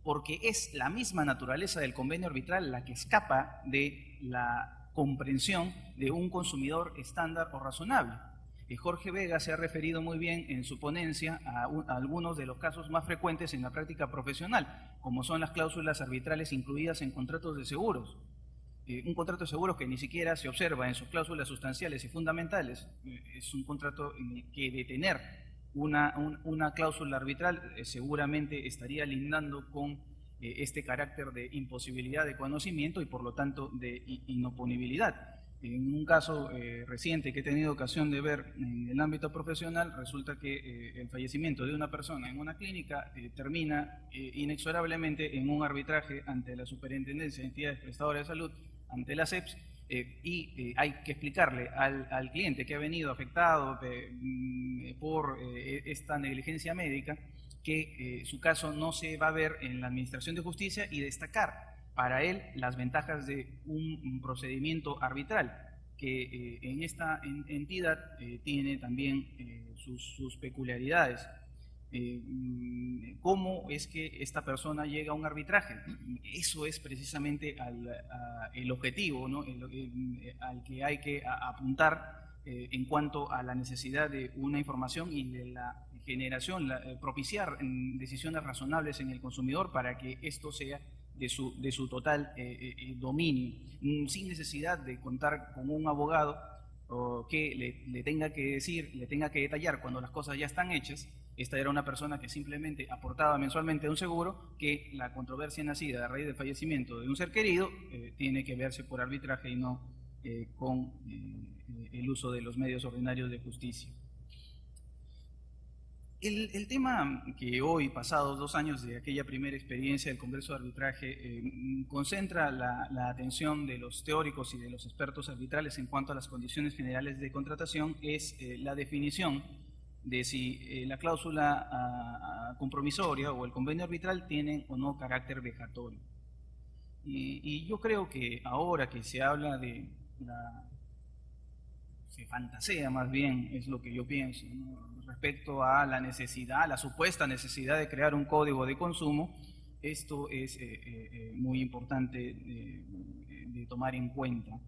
porque es la misma naturaleza del convenio arbitral la que escapa de la comprensión de un consumidor estándar o razonable. Jorge Vega se ha referido muy bien en su ponencia a algunos de los casos más frecuentes en la práctica profesional, como son las cláusulas arbitrales incluidas en contratos de seguros. Un contrato de seguros que ni siquiera se observa en sus cláusulas sustanciales y fundamentales, es un contrato en el que de tener una cláusula arbitral seguramente estaría lindando con este carácter de imposibilidad de conocimiento y por lo tanto de inoponibilidad. En un caso reciente que he tenido ocasión de ver en el ámbito profesional, resulta que el fallecimiento de una persona en una clínica termina inexorablemente en un arbitraje ante la Superintendencia de Entidades Prestadoras de Salud, ante la SEPS, y hay que explicarle al cliente que ha venido afectado por esta negligencia médica que su caso no se va a ver en la Administración de Justicia y destacar para él las ventajas de un procedimiento arbitral, que en esta entidad tiene también sus peculiaridades. ¿Cómo es que esta persona llega a un arbitraje? Eso es precisamente el objetivo, ¿no? Al que hay que apuntar en cuanto a la necesidad de una información y de la generación, propiciar decisiones razonables en el consumidor para que esto sea de su total dominio, sin necesidad de contar con un abogado que le tenga que decir, le tenga que detallar cuando las cosas ya están hechas. Esta era una persona que simplemente aportaba mensualmente un seguro, que la controversia nacida a raíz del fallecimiento de un ser querido tiene que verse por arbitraje y no con el uso de los medios ordinarios de justicia. El tema que hoy, pasados 2 años de aquella primera experiencia del Congreso de Arbitraje, concentra la atención de los teóricos y de los expertos arbitrales en cuanto a las condiciones generales de contratación, es la definición de si la cláusula compromisoria o el convenio arbitral tienen o no carácter vejatorio. Y yo creo que ahora que se habla de se fantasea más bien, es lo que yo pienso, ¿no?, respecto a la necesidad, la supuesta necesidad de crear un código de consumo. Esto es muy importante de tomar en cuenta.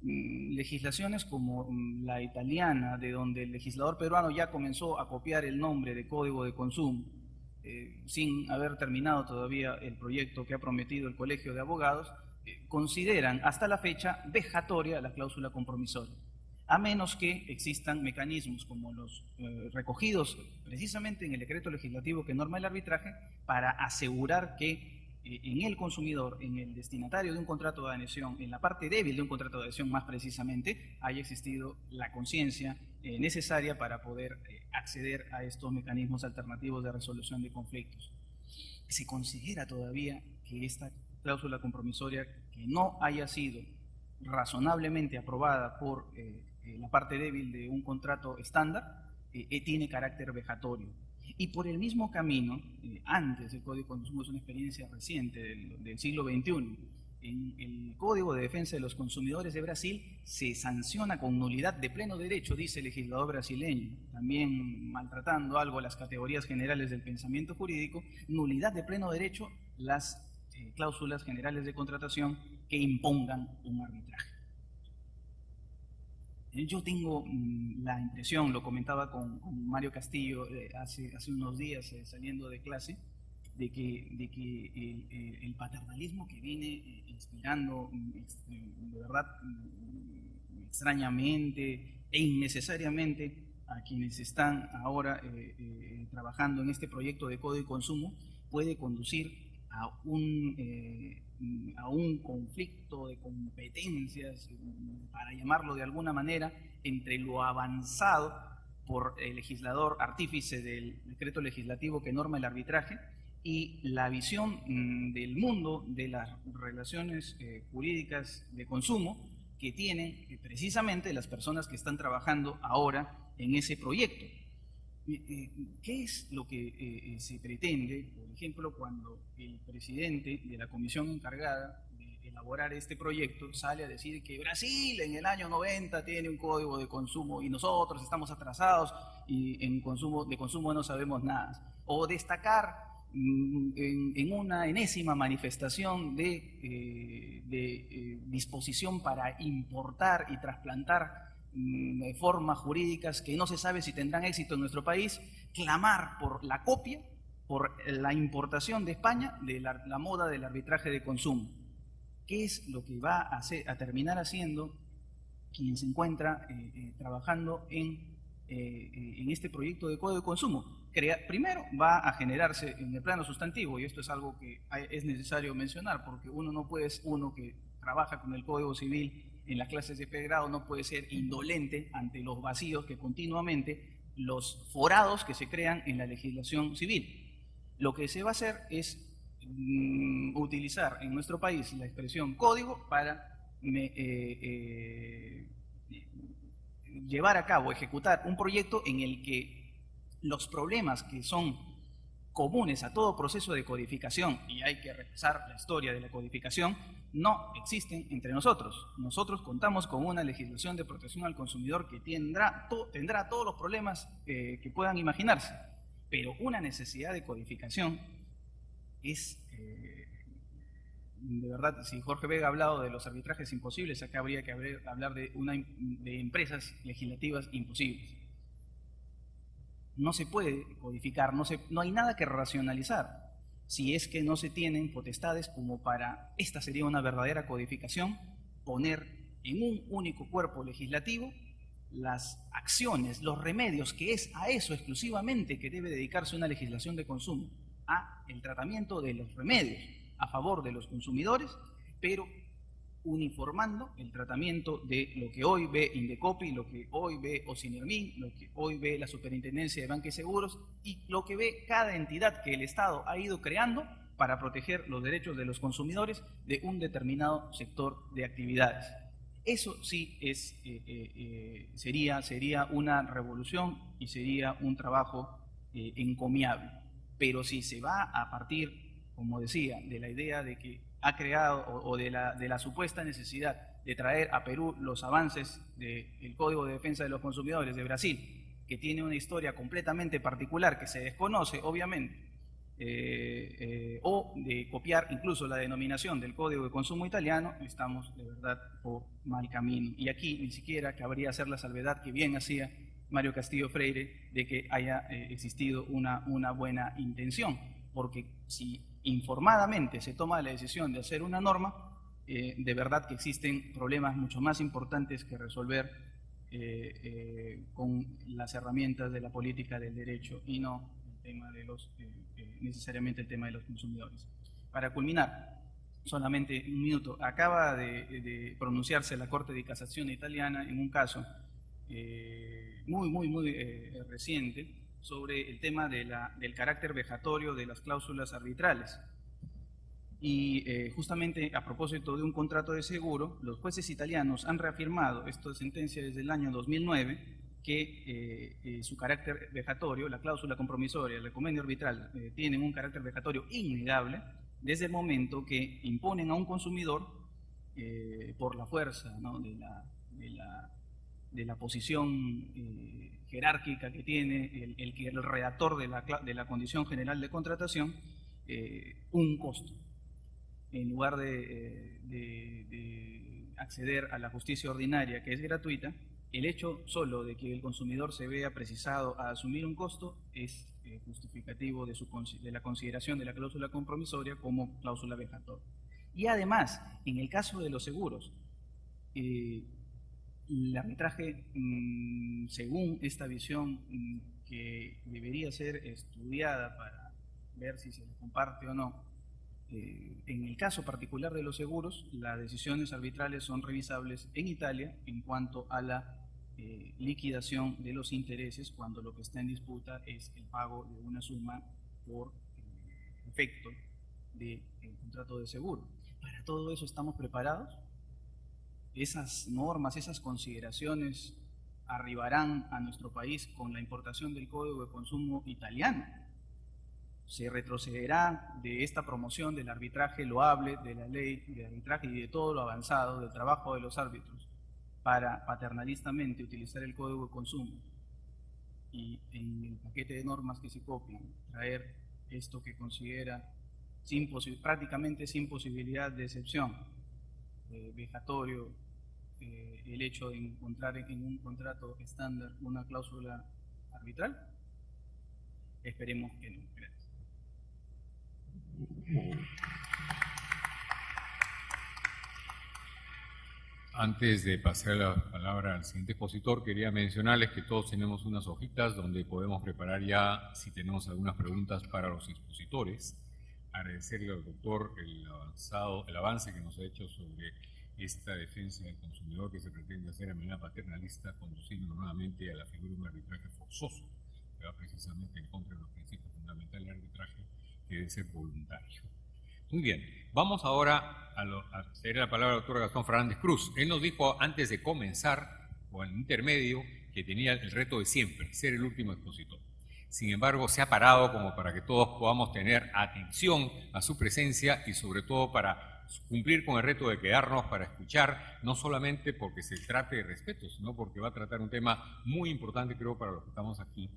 Legislaciones como la italiana, de donde el legislador peruano ya comenzó a copiar el nombre de código de consumo, sin haber terminado todavía el proyecto que ha prometido el Colegio de Abogados, consideran hasta la fecha vejatoria la cláusula compromisoria, a menos que existan mecanismos como los recogidos precisamente en el decreto legislativo que norma el arbitraje, para asegurar que en el consumidor, en el destinatario de un contrato de adhesión, en la parte débil de un contrato de adhesión más precisamente, haya existido la conciencia necesaria para poder acceder a estos mecanismos alternativos de resolución de conflictos. Se considera todavía que esta cláusula compromisoria, que no haya sido razonablemente aprobada por la parte débil de un contrato estándar, tiene carácter vejatorio. Y por el mismo camino, antes del Código de Consumo, es una experiencia reciente del siglo XXI, en el Código de Defensa de los Consumidores de Brasil se sanciona con nulidad de pleno derecho, dice el legislador brasileño, también maltratando algo las categorías generales del pensamiento jurídico, nulidad de pleno derecho las cláusulas generales de contratación que impongan un arbitraje. Yo tengo la impresión, lo comentaba con Mario Castillo hace unos días saliendo de clase, de que el paternalismo que viene inspirando de verdad extrañamente e innecesariamente a quienes están ahora trabajando en este proyecto de Código de Consumo puede conducir a un conflicto de competencias, para llamarlo de alguna manera, entre lo avanzado por el legislador artífice del decreto legislativo que norma el arbitraje y la visión del mundo de las relaciones jurídicas de consumo que tienen precisamente las personas que están trabajando ahora en ese proyecto. ¿Qué es lo que se pretende, por ejemplo, cuando el presidente de la comisión encargada de elaborar este proyecto sale a decir que Brasil en el año 90 tiene un código de consumo y nosotros estamos atrasados y de consumo no sabemos nada? O destacar en una enésima manifestación de disposición para importar y trasplantar formas jurídicas que no se sabe si tendrán éxito en nuestro país, clamar por la copia, por la importación de España de la moda del arbitraje de consumo. ¿Qué es lo que va a terminar haciendo quien se encuentra trabajando en este proyecto de Código de Consumo? Primero va a generarse en el plano sustantivo, y esto es algo que es necesario mencionar, porque uno que trabaja con el Código Civil en las clases de pregrado no puede ser indolente ante los vacíos que continuamente, los forados que se crean en la legislación civil. Lo que se va a hacer es utilizar en nuestro país la expresión código para llevar a cabo, ejecutar un proyecto en el que los problemas que son comunes a todo proceso de codificación, y hay que repasar la historia de la codificación, no existen entre nosotros. Nosotros contamos con una legislación de protección al consumidor que tendrá todos los problemas que puedan imaginarse, pero una necesidad de codificación es, de verdad, si Jorge Vega ha hablado de los arbitrajes imposibles, acá habría que hablar de empresas legislativas imposibles. No se puede codificar, no hay nada que racionalizar si es que no se tienen potestades como para, esta sería una verdadera codificación, poner en un único cuerpo legislativo las acciones, los remedios, que es a eso exclusivamente que debe dedicarse una legislación de consumo, a el tratamiento de los remedios a favor de los consumidores, pero uniformando el tratamiento de lo que hoy ve Indecopi, lo que hoy ve Ocinermin, lo que hoy ve la Superintendencia de Banca y Seguros y lo que ve cada entidad que el Estado ha ido creando para proteger los derechos de los consumidores de un determinado sector de actividades. Eso sí sería una revolución y sería un trabajo encomiable. Pero si se va a partir, como decía, de la idea de que ha creado o de la supuesta necesidad de traer a Perú los avances del Código de Defensa de los Consumidores de Brasil, que tiene una historia completamente particular que se desconoce, obviamente, o de copiar incluso la denominación del Código de Consumo italiano, estamos de verdad por mal camino. Y aquí ni siquiera cabría hacer la salvedad que bien hacía Mario Castillo Freire de que haya existido una buena intención, porque si informadamente se toma la decisión de hacer una norma, de verdad que existen problemas mucho más importantes que resolver con las herramientas de la política del derecho y no el tema de necesariamente el tema de los consumidores. Para culminar, solamente un minuto, acaba de pronunciarse la Corte de Casación italiana en un caso muy reciente sobre el tema del carácter vejatorio de las cláusulas arbitrales. Y justamente a propósito de un contrato de seguro, los jueces italianos han reafirmado, esto es sentencia desde el año 2009, que su carácter vejatorio, la cláusula compromisoria, el convenio arbitral, tienen un carácter vejatorio innegable desde el momento que imponen a un consumidor por la fuerza, ¿no?, de la posición jerárquica que tiene el redactor de la condición general de contratación, un costo. En lugar de acceder a la justicia ordinaria, que es gratuita, el hecho solo de que el consumidor se vea precisado a asumir un costo es justificativo de la consideración de la cláusula compromisoria como cláusula vejatoria. Y además, en el caso de los seguros, el arbitraje, según esta visión que debería ser estudiada para ver si se le comparte o no, en el caso particular de los seguros, las decisiones arbitrales son revisables en Italia en cuanto a la liquidación de los intereses cuando lo que está en disputa es el pago de una suma por efecto del contrato de seguro. ¿Para todo eso estamos preparados? Esas normas, esas consideraciones arribarán a nuestro país con la importación del Código de Consumo italiano. Se retrocederá de esta promoción del arbitraje loable, de la ley de arbitraje y de todo lo avanzado del trabajo de los árbitros para paternalistamente utilizar el Código de Consumo y en el paquete de normas que se copian traer esto que considera prácticamente sin posibilidad de excepción, vejatorio, el hecho de encontrar en un contrato estándar una cláusula arbitral. Esperemos que no. Gracias. Antes de pasar la palabra al siguiente expositor, quería mencionarles que todos tenemos unas hojitas donde podemos preparar ya, si tenemos algunas preguntas para los expositores. Agradecerle al doctor el avance que nos ha hecho sobre esta defensa del consumidor que se pretende hacer de manera paternalista, conduciendo nuevamente a la figura de un arbitraje forzoso, que va precisamente en contra de los principios fundamentales del arbitraje, que debe ser voluntario. Muy bien, vamos ahora a ceder la palabra al doctor Gastón Fernández Cruz. Él nos dijo antes de comenzar, o en intermedio, que tenía el reto de siempre, ser el último expositor. Sin embargo, se ha parado como para que todos podamos tener atención a su presencia y sobre todo para cumplir con el reto de quedarnos para escuchar, no solamente porque se trate de respeto, sino porque va a tratar un tema muy importante, creo, para los que estamos aquí,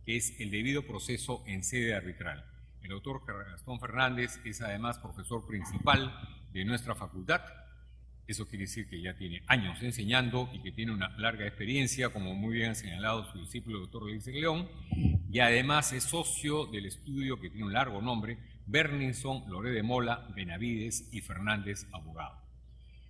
que es el debido proceso en sede arbitral. El doctor Gastón Fernández es además profesor principal de nuestra facultad. Eso quiere decir que ya tiene años enseñando y que tiene una larga experiencia, como muy bien ha señalado su discípulo el doctor Eliezer León, y además es socio del estudio que tiene un largo nombre, Berninson, Loré de Mola, Benavides y Fernández, abogado.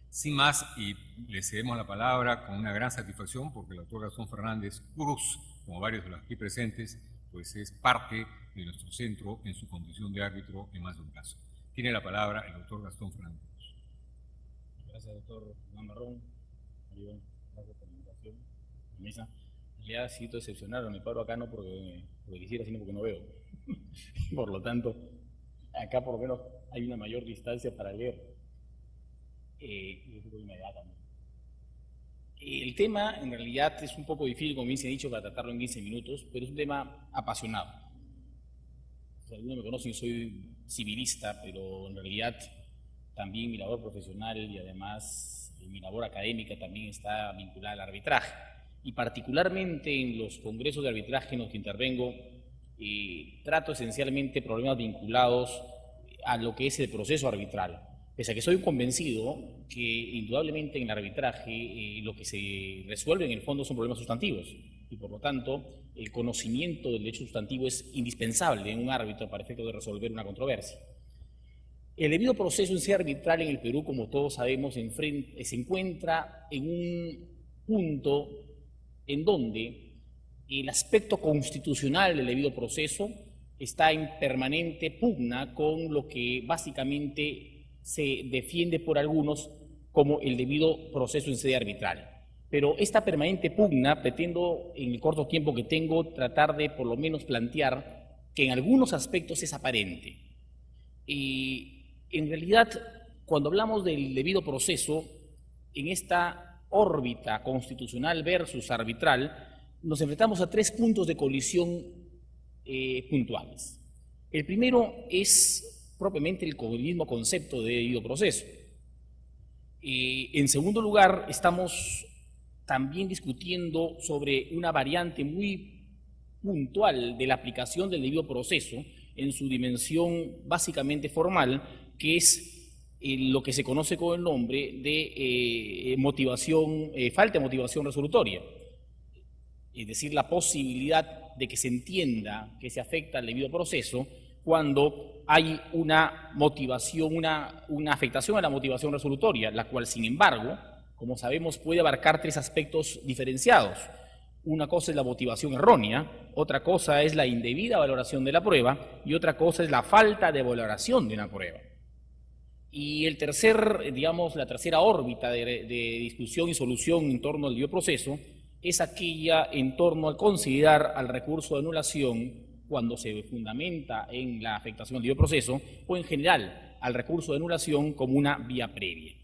Sin más, y le cedemos la palabra con una gran satisfacción porque el doctor Gastón Fernández Cruz, como varios de los aquí presentes, pues es parte de nuestro centro en su condición de árbitro en más de un caso. Tiene la palabra el doctor Gastón Fernández. Gracias, doctor Juan Marrón. Gracias por la invitación a la mesa. En realidad, sí, excepcional, me paro acá no porque quisiera, sino porque no veo. Por lo tanto, acá por lo menos hay una mayor distancia para leer. El tema, en realidad, es un poco difícil, como bien se ha dicho, para tratarlo en 15 minutos, pero es un tema apasionado. Si algunos me conocen, soy civilista, pero en realidad también mi labor profesional y además mi labor académica también está vinculada al arbitraje. Y particularmente en los congresos de arbitraje en los que intervengo, trato esencialmente problemas vinculados a lo que es el proceso arbitral. Pese a que soy convencido que indudablemente en el arbitraje lo que se resuelve en el fondo son problemas sustantivos y por lo tanto el conocimiento del derecho sustantivo es indispensable en un árbitro para efecto de resolver una controversia. El debido proceso en sí arbitral en el Perú, como todos sabemos, se encuentra en un punto en donde el aspecto constitucional del debido proceso está en permanente pugna con lo que básicamente se defiende por algunos como el debido proceso en sede arbitral. Pero esta permanente pugna, pretendo en el corto tiempo que tengo tratar de por lo menos plantear que en algunos aspectos es aparente. Y en realidad, cuando hablamos del debido proceso, en esta órbita constitucional versus arbitral, nos enfrentamos a 3 puntos de colisión puntuales. El primero es propiamente el mismo concepto de debido proceso. En segundo lugar, estamos también discutiendo sobre una variante muy puntual de la aplicación del debido proceso en su dimensión básicamente formal, que es lo que se conoce con el nombre de falta de motivación resolutoria. Es decir, la posibilidad de que se entienda que se afecta al debido proceso cuando hay una motivación, una afectación a la motivación resolutoria, la cual, sin embargo, como sabemos, puede abarcar 3 aspectos diferenciados. Una cosa es la motivación errónea, otra cosa es la indebida valoración de la prueba y otra cosa es la falta de valoración de una prueba. Y la tercera órbita de discusión y solución en torno al debido proceso es aquella en torno al considerar al recurso de anulación cuando se fundamenta en la afectación del debido proceso, o en general al recurso de anulación como una vía previa.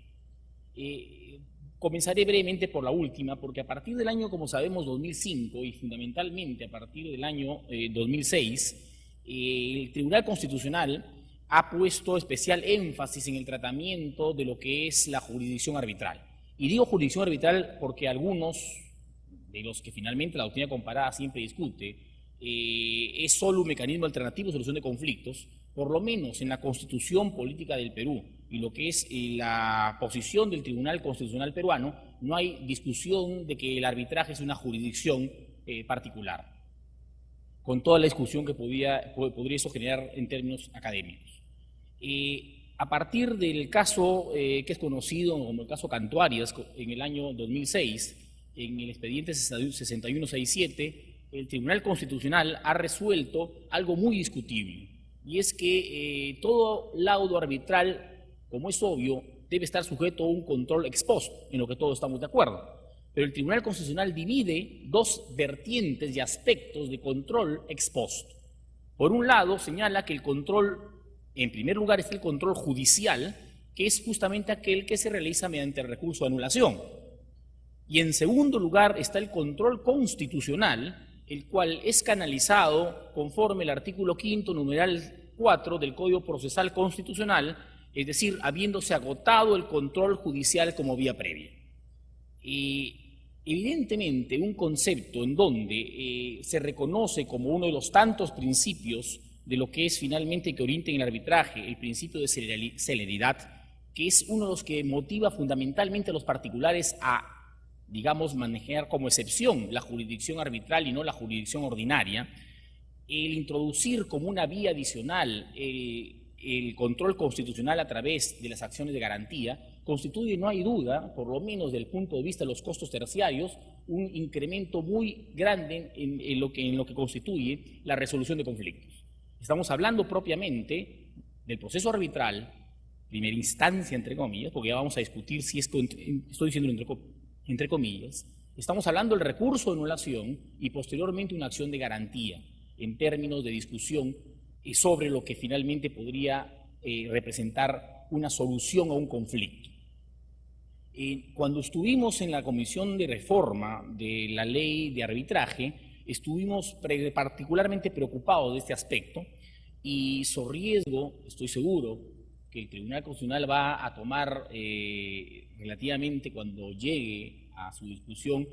Comenzaré brevemente por la última, porque a partir del año, como sabemos, 2005, y fundamentalmente a partir del año 2006, el Tribunal Constitucional ha puesto especial énfasis en el tratamiento de lo que es la jurisdicción arbitral. Y digo jurisdicción arbitral porque algunos de los que finalmente la doctrina comparada siempre discute, es solo un mecanismo alternativo de solución de conflictos, por lo menos en la Constitución Política del Perú y lo que es la posición del Tribunal Constitucional peruano, no hay discusión de que el arbitraje es una jurisdicción particular, con toda la discusión que podría eso generar en términos académicos. A partir del caso que es conocido como el caso Cantuarias en el año 2006, en el expediente 6167, el Tribunal Constitucional ha resuelto algo muy discutible, y es que todo laudo arbitral, como es obvio, debe estar sujeto a un control ex post, en lo que todos estamos de acuerdo. Pero el Tribunal Constitucional divide 2 vertientes y aspectos de control ex post. Por un lado, señala que el control, en primer lugar, está el control judicial, que es justamente aquel que se realiza mediante el recurso de anulación. Y en segundo lugar está el control constitucional, el cual es canalizado conforme el artículo 5º, numeral 4 del Código Procesal Constitucional, es decir, habiéndose agotado el control judicial como vía previa. Y evidentemente un concepto en donde se reconoce como uno de los tantos principios de lo que es finalmente que orienta en el arbitraje, el principio de celeridad, que es uno de los que motiva fundamentalmente a los particulares a, digamos, manejar como excepción la jurisdicción arbitral y no la jurisdicción ordinaria, el introducir como una vía adicional el control constitucional a través de las acciones de garantía, constituye, no hay duda, por lo menos desde el punto de vista de los costos terciarios, un incremento muy grande en lo que constituye la resolución de conflictos. Estamos hablando propiamente del proceso arbitral, primera instancia, entre comillas, porque ya vamos a discutir si es, estoy diciendo entre comillas, estamos hablando del recurso de anulación y posteriormente una acción de garantía en términos de discusión sobre lo que finalmente podría representar una solución a un conflicto. Cuando estuvimos en la Comisión de Reforma de la Ley de Arbitraje, estuvimos particularmente preocupados de este aspecto y sobre riesgo, estoy seguro, que el Tribunal Constitucional va a tomar relativamente cuando llegue a su discusión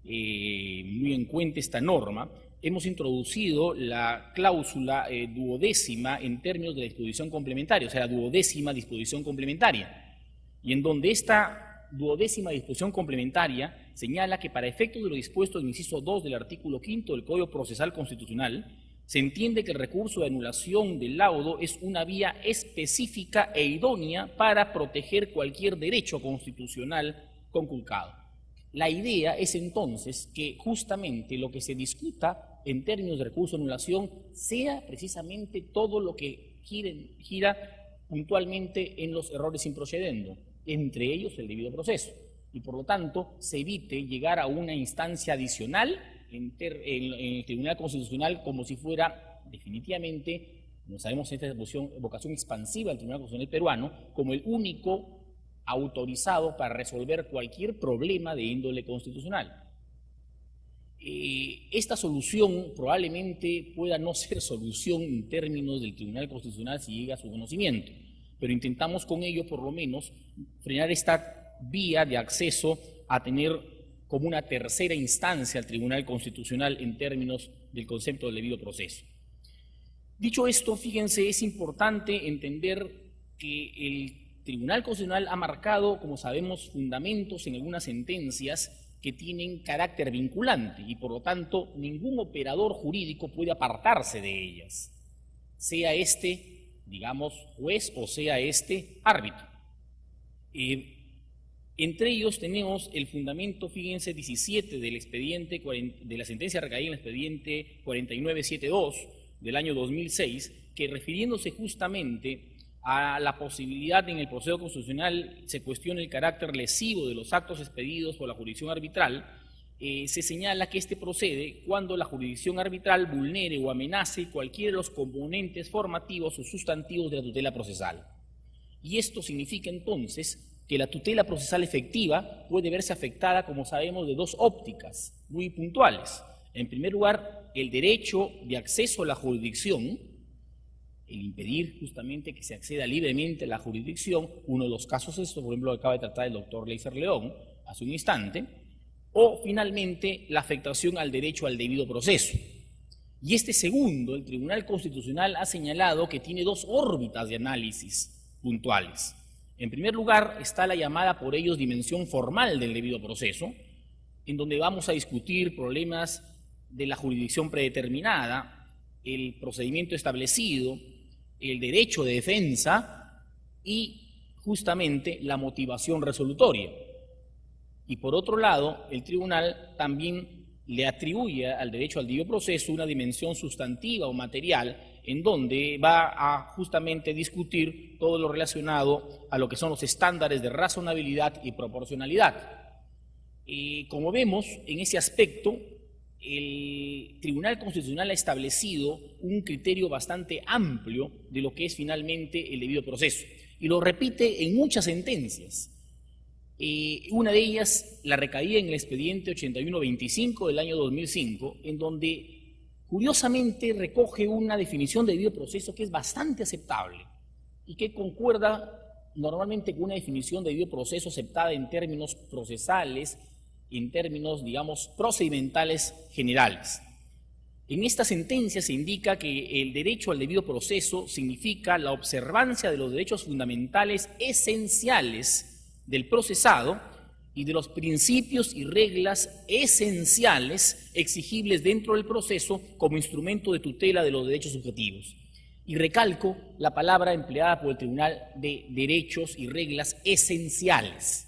muy en cuenta esta norma. Hemos introducido la cláusula duodécima en términos de disposición complementaria, o sea, la duodécima disposición complementaria, y en donde esta duodécima disposición complementaria señala que para efectos de lo dispuesto en el inciso 2 del artículo 5 del Código Procesal Constitucional, se entiende que el recurso de anulación del laudo es una vía específica e idónea para proteger cualquier derecho constitucional conculcado. La idea es entonces que justamente lo que se discuta en términos de recurso de anulación sea precisamente todo lo que gira puntualmente en los errores in procedendo, entre ellos el debido proceso, y por lo tanto se evite llegar a una instancia adicional en el Tribunal Constitucional como si fuera definitivamente, como sabemos en esta vocación expansiva del Tribunal Constitucional peruano, como el único autorizado para resolver cualquier problema de índole constitucional. Esta solución probablemente pueda no ser solución en términos del Tribunal Constitucional si llega a su conocimiento, pero intentamos con ello por lo menos frenar esta vía de acceso a tener como una tercera instancia al Tribunal Constitucional en términos del concepto del debido proceso. Dicho esto, fíjense, es importante entender que el Tribunal Constitucional ha marcado, como sabemos, fundamentos en algunas sentencias que tienen carácter vinculante y por lo tanto ningún operador jurídico puede apartarse de ellas, sea este, digamos, juez o sea este árbitro. Entre ellos tenemos el fundamento, fíjense, 17 del expediente, de la sentencia recaída en el expediente 4972 del año 2006, que refiriéndose justamente a la posibilidad en el proceso constitucional se cuestione el carácter lesivo de los actos expedidos por la jurisdicción arbitral, se señala que este procede cuando la jurisdicción arbitral vulnere o amenace cualquiera de los componentes formativos o sustantivos de la tutela procesal. Y esto significa entonces que la tutela procesal efectiva puede verse afectada, como sabemos, de dos ópticas muy puntuales. En primer lugar, el derecho de acceso a la jurisdicción, el impedir justamente que se acceda libremente a la jurisdicción, uno de los casos es, por ejemplo, lo que acaba de tratar el doctor Leiser León hace un instante, o finalmente la afectación al derecho al debido proceso. Y este segundo, el Tribunal Constitucional ha señalado que tiene dos órbitas de análisis puntuales. En primer lugar está la llamada por ellos dimensión formal del debido proceso, en donde vamos a discutir problemas de la jurisdicción predeterminada, el procedimiento establecido, el derecho de defensa y justamente la motivación resolutoria. Y por otro lado, el tribunal también le atribuye al derecho al debido proceso una dimensión sustantiva o material en donde va a justamente discutir todo lo relacionado a lo que son los estándares de razonabilidad y proporcionalidad. Como vemos, en ese aspecto, el Tribunal Constitucional ha establecido un criterio bastante amplio de lo que es finalmente el debido proceso, y lo repite en muchas sentencias. Una de ellas, la recaída en el expediente 8125 del año 2005, en donde curiosamente recoge una definición de debido proceso que es bastante aceptable y que concuerda normalmente con una definición de debido proceso aceptada en términos procesales, en términos, digamos, procedimentales generales. En esta sentencia se indica que el derecho al debido proceso significa la observancia de los derechos fundamentales esenciales del procesado y de los principios y reglas esenciales exigibles dentro del proceso como instrumento de tutela de los derechos subjetivos. Y recalco la palabra empleada por el Tribunal de derechos y reglas esenciales.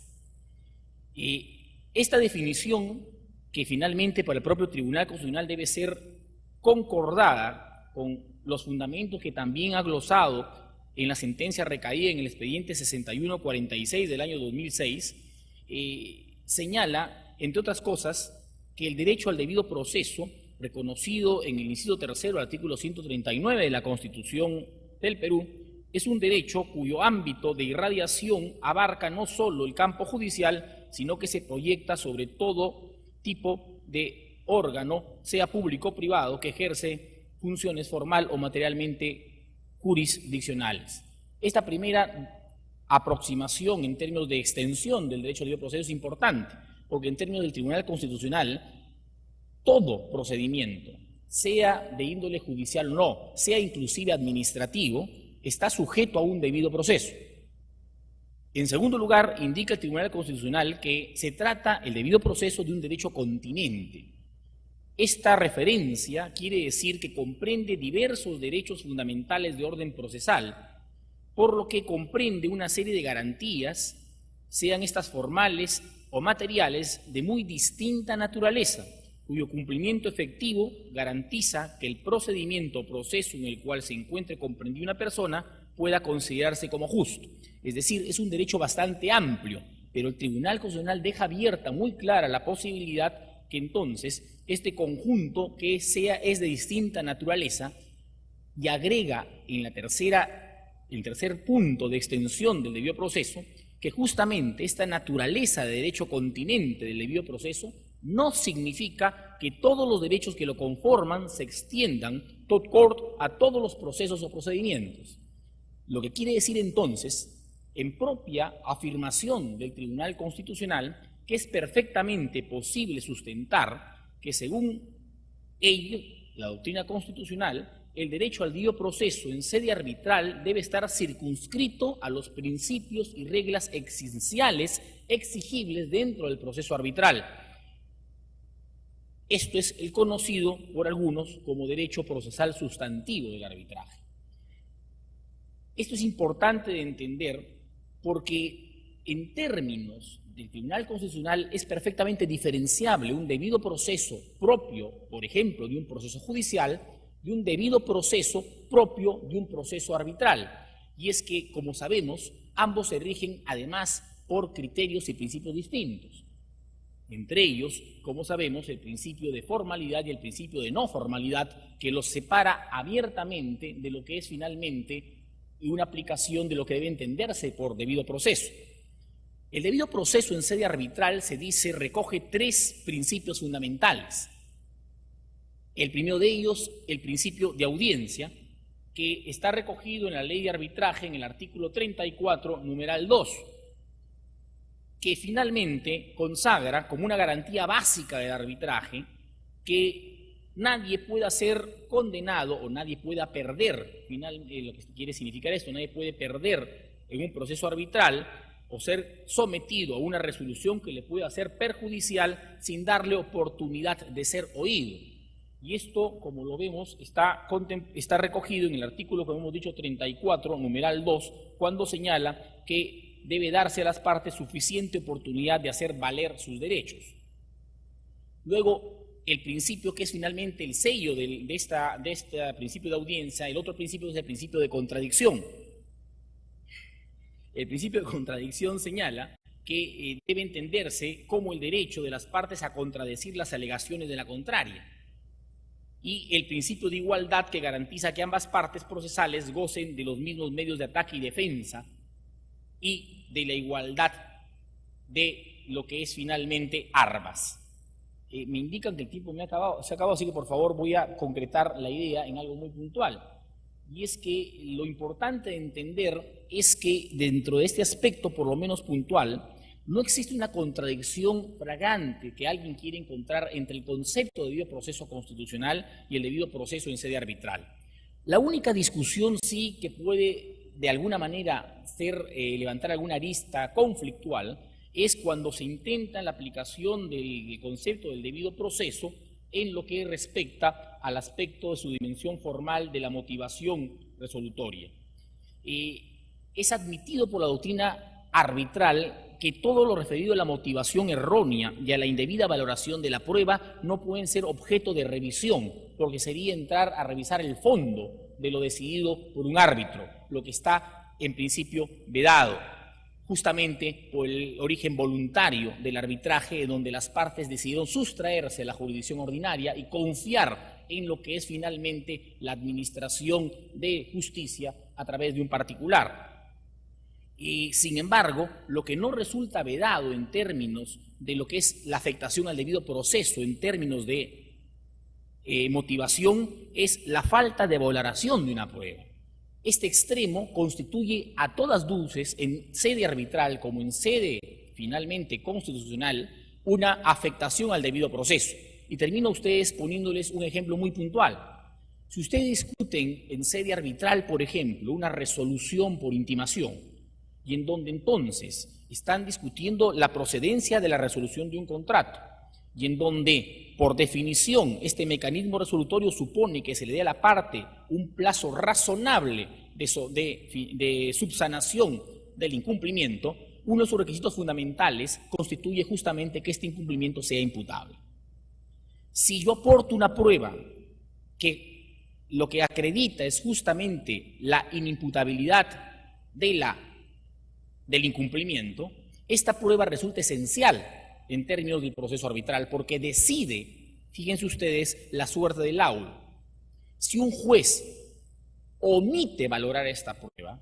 Esta definición, que finalmente para el propio Tribunal Constitucional debe ser concordada con los fundamentos que también ha glosado en la sentencia recaída en el expediente 6146 del año 2006, señala, entre otras cosas, que el derecho al debido proceso, reconocido en el inciso tercero del artículo 139 de la Constitución del Perú, es un derecho cuyo ámbito de irradiación abarca no solo el campo judicial, sino que se proyecta sobre todo tipo de órgano, sea público o privado, que ejerce funciones formal o materialmente jurisdiccionales. Esta primera aproximación en términos de extensión del derecho al debido proceso es importante, porque en términos del Tribunal Constitucional, todo procedimiento, sea de índole judicial o no, sea inclusive administrativo, está sujeto a un debido proceso. En segundo lugar, indica el Tribunal Constitucional que se trata el debido proceso de un derecho continente. Esta referencia quiere decir que comprende diversos derechos fundamentales de orden procesal, por lo que comprende una serie de garantías, sean estas formales o materiales, de muy distinta naturaleza, cuyo cumplimiento efectivo garantiza que el procedimiento o proceso en el cual se encuentre comprendida una persona pueda considerarse como justo. Es decir, es un derecho bastante amplio, pero el Tribunal Constitucional deja abierta muy clara la posibilidad que entonces este conjunto que es de distinta naturaleza y agrega en el tercer punto de extensión del debido proceso, que justamente esta naturaleza de derecho continente del debido proceso no significa que todos los derechos que lo conforman se extiendan tot court a todos los procesos o procedimientos. Lo que quiere decir entonces, en propia afirmación del Tribunal Constitucional, que es perfectamente posible sustentar que según ello, la doctrina constitucional, el derecho al debido proceso en sede arbitral debe estar circunscrito a los principios y reglas esenciales exigibles dentro del proceso arbitral. Esto es el conocido por algunos como derecho procesal sustantivo del arbitraje. Esto es importante de entender porque en términos del Tribunal Constitucional es perfectamente diferenciable un debido proceso propio, por ejemplo, de un proceso judicial, de un debido proceso propio de un proceso arbitral. Y es que, como sabemos, ambos se rigen además por criterios y principios distintos. Entre ellos, como sabemos, el principio de formalidad y el principio de no formalidad, que los separa abiertamente de lo que es finalmente una aplicación de lo que debe entenderse por debido proceso. El debido proceso en sede arbitral, se dice, recoge tres principios fundamentales. El primero de ellos, el principio de audiencia, que está recogido en la ley de arbitraje en el artículo 34, numeral 2, que finalmente consagra como una garantía básica del arbitraje que nadie pueda ser condenado o nadie pueda perder, lo que quiere significar esto, nadie puede perder en un proceso arbitral o ser sometido a una resolución que le pueda ser perjudicial sin darle oportunidad de ser oído. Y esto, como lo vemos, está recogido en el artículo, como hemos dicho, 34, numeral 2, cuando señala que debe darse a las partes suficiente oportunidad de hacer valer sus derechos. Luego, el principio que es finalmente el sello de este principio de audiencia, el otro principio es el principio de contradicción. El principio de contradicción señala que debe entenderse como el derecho de las partes a contradecir las alegaciones de la contraria, y el principio de igualdad, que garantiza que ambas partes procesales gocen de los mismos medios de ataque y defensa y de la igualdad de lo que es finalmente armas. Me indican que el tiempo se ha acabado, así que por favor voy a concretar la idea en algo muy puntual. Y es que lo importante de entender es que dentro de este aspecto, por lo menos puntual, no existe una contradicción flagrante que alguien quiere encontrar entre el concepto de debido proceso constitucional y el debido proceso en sede arbitral. La única discusión sí que puede de alguna manera levantar alguna arista conflictual es cuando se intenta la aplicación del concepto del debido proceso en lo que respecta al aspecto de su dimensión formal de la motivación resolutoria. Es admitido por la doctrina arbitral que todo lo referido a la motivación errónea y a la indebida valoración de la prueba no pueden ser objeto de revisión, porque sería entrar a revisar el fondo de lo decidido por un árbitro, lo que está en principio vedado, justamente por el origen voluntario del arbitraje, donde las partes decidieron sustraerse de la jurisdicción ordinaria y confiar en lo que es finalmente la administración de justicia a través de un particular. Y sin embargo, lo que no resulta vedado en términos de lo que es la afectación al debido proceso, en términos de motivación, es la falta de valoración de una prueba. Este extremo constituye a todas luces, en sede arbitral como en sede finalmente constitucional, una afectación al debido proceso. Y termino a ustedes poniéndoles un ejemplo muy puntual. Si ustedes discuten en sede arbitral, por ejemplo, una resolución por intimación, y en donde entonces están discutiendo la procedencia de la resolución de un contrato, y en donde, por definición, este mecanismo resolutorio supone que se le dé a la parte un plazo razonable de subsanación del incumplimiento, uno de sus requisitos fundamentales constituye justamente que este incumplimiento sea imputable. Si yo aporto una prueba que lo que acredita es justamente la inimputabilidad del incumplimiento, esta prueba resulta esencial en términos del proceso arbitral porque decide, fíjense ustedes, la suerte del laudo. Si un juez omite valorar esta prueba,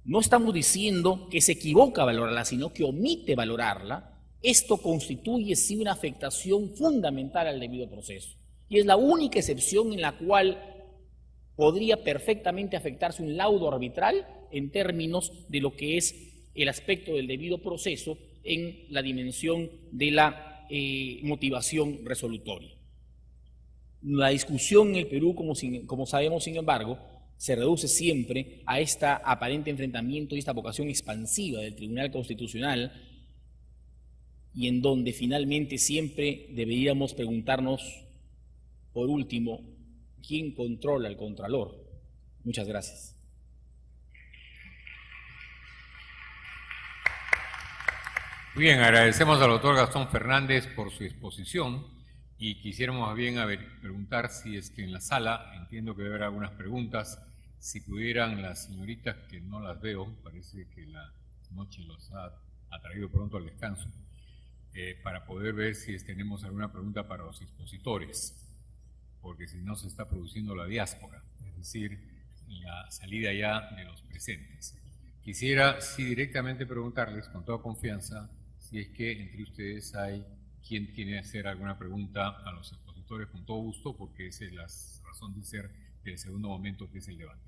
no estamos diciendo que se equivoca a valorarla, sino que omite valorarla, esto constituye sí una afectación fundamental al debido proceso. Y es la única excepción en la cual podría perfectamente afectarse un laudo arbitral en términos de lo que es el aspecto del debido proceso en la dimensión de la motivación resolutoria. La discusión en el Perú, como sabemos, sin embargo, se reduce siempre a este aparente enfrentamiento y esta vocación expansiva del Tribunal Constitucional, y en donde finalmente siempre deberíamos preguntarnos, por último, ¿quién controla al Contralor? Muchas gracias. Bien, agradecemos al doctor Gastón Fernández por su exposición y quisiéramos bien preguntar si es que en la sala, entiendo que debe haber algunas preguntas, si pudieran las señoritas, que no las veo, parece que la noche los ha traído pronto al descanso, para poder ver si tenemos alguna pregunta para los expositores, porque si no se está produciendo la diáspora, es decir, la salida ya de los presentes. Quisiera sí directamente preguntarles con toda confianza si es que entre ustedes hay quien tiene que hacer alguna pregunta a los expositores, con todo gusto, porque esa es la razón de ser del segundo momento, que es el debate.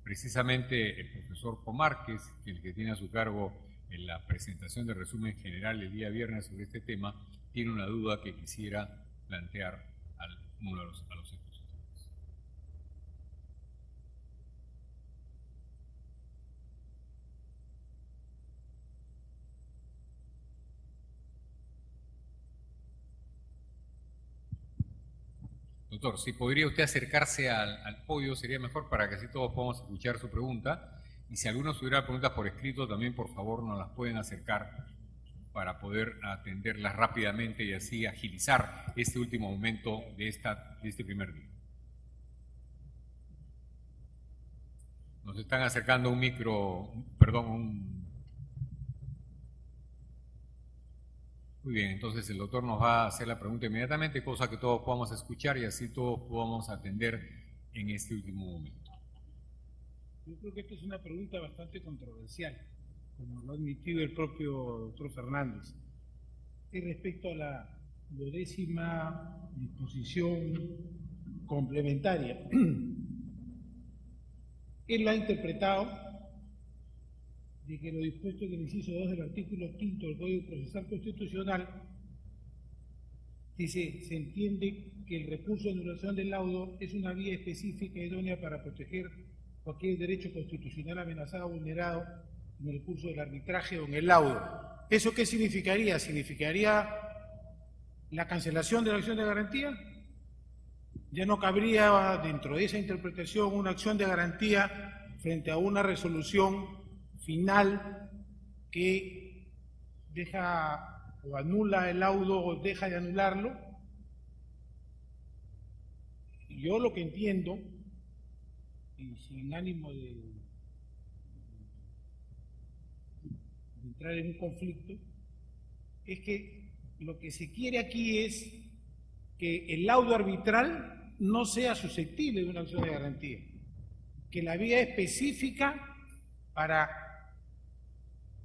Precisamente el profesor Pomar, que es el que tiene a su cargo en la presentación de resumen general el día viernes sobre este tema, tiene una duda que quisiera plantear a los expositores. Doctor, si podría usted acercarse al podio, sería mejor para que así todos podamos escuchar su pregunta. Y si alguno tuviera preguntas por escrito, también por favor nos las pueden acercar para poder atenderlas rápidamente y así agilizar este último momento de este primer día. Nos están acercando Muy bien, entonces el doctor nos va a hacer la pregunta inmediatamente, cosa que todos podamos escuchar y así todos podamos atender en este último momento. Yo creo que esta es una pregunta bastante controversial, como lo ha admitido el propio doctor Fernández. Es respecto a la 12ª disposición complementaria. Él la ha interpretado de que lo dispuesto en el inciso 2 del artículo 5 del Código Procesal Constitucional dice: se entiende que el recurso de anulación del laudo es una vía específica e idónea para proteger cualquier derecho constitucional amenazado o vulnerado en el curso del arbitraje o en el laudo. ¿Eso qué significaría? ¿Significaría la cancelación de la acción de garantía? Ya no cabría dentro de esa interpretación una acción de garantía frente a una resolución final que deja o anula el laudo o deja de anularlo. Yo lo que entiendo y sin ánimo de entrar en un conflicto, es que lo que se quiere aquí es que el laudo arbitral no sea susceptible de una acción de garantía, que la vía específica para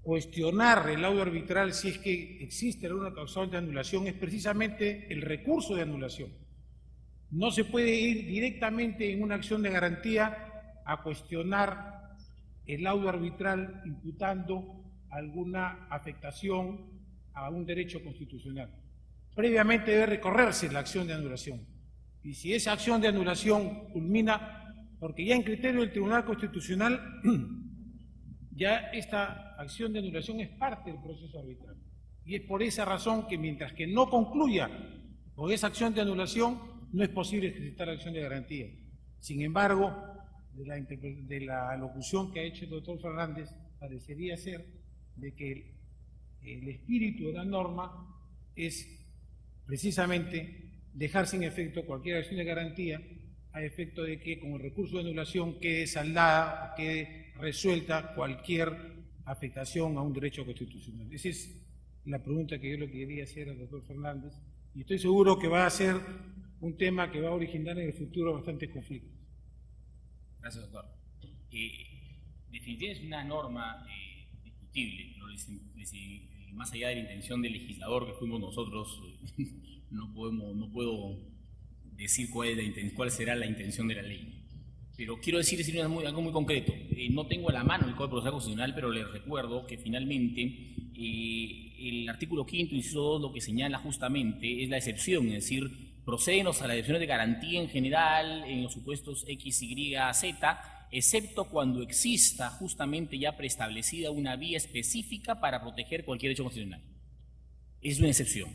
cuestionar el laudo arbitral si es que existe alguna causal de anulación es precisamente el recurso de anulación. No se puede ir directamente en una acción de garantía a cuestionar el laudo arbitral imputando alguna afectación a un derecho constitucional. Previamente debe recorrerse la acción de anulación. Y si esa acción de anulación culmina, porque ya en criterio del Tribunal Constitucional, ya esta acción de anulación es parte del proceso arbitral. Y es por esa razón que mientras que no concluya con esa acción de anulación, no es posible ejercitar la acción de garantía. Sin embargo, de la locución que ha hecho el doctor Fernández, parecería ser de que el espíritu de la norma es precisamente dejar sin efecto cualquier acción de garantía a efecto de que con el recurso de anulación quede saldada, quede resuelta cualquier afectación a un derecho constitucional. Esa es la pregunta que yo le quería hacer al doctor Fernández y estoy seguro que va a ser un tema que va a originar en el futuro bastantes conflictos. Gracias, doctor. Definitivamente es una norma discutible, pero más allá de la intención del legislador que fuimos nosotros, no puedo decir cuál será la intención de la ley. Pero quiero decir algo muy concreto. No tengo a la mano el Código Procesal Constitucional, pero les recuerdo que finalmente el artículo 5º, inciso 2, lo que señala justamente es la excepción, es decir, procédenos a las excepciones de garantía en general en los supuestos X, Y, Z, excepto cuando exista justamente ya preestablecida una vía específica para proteger cualquier derecho constitucional. Es una excepción.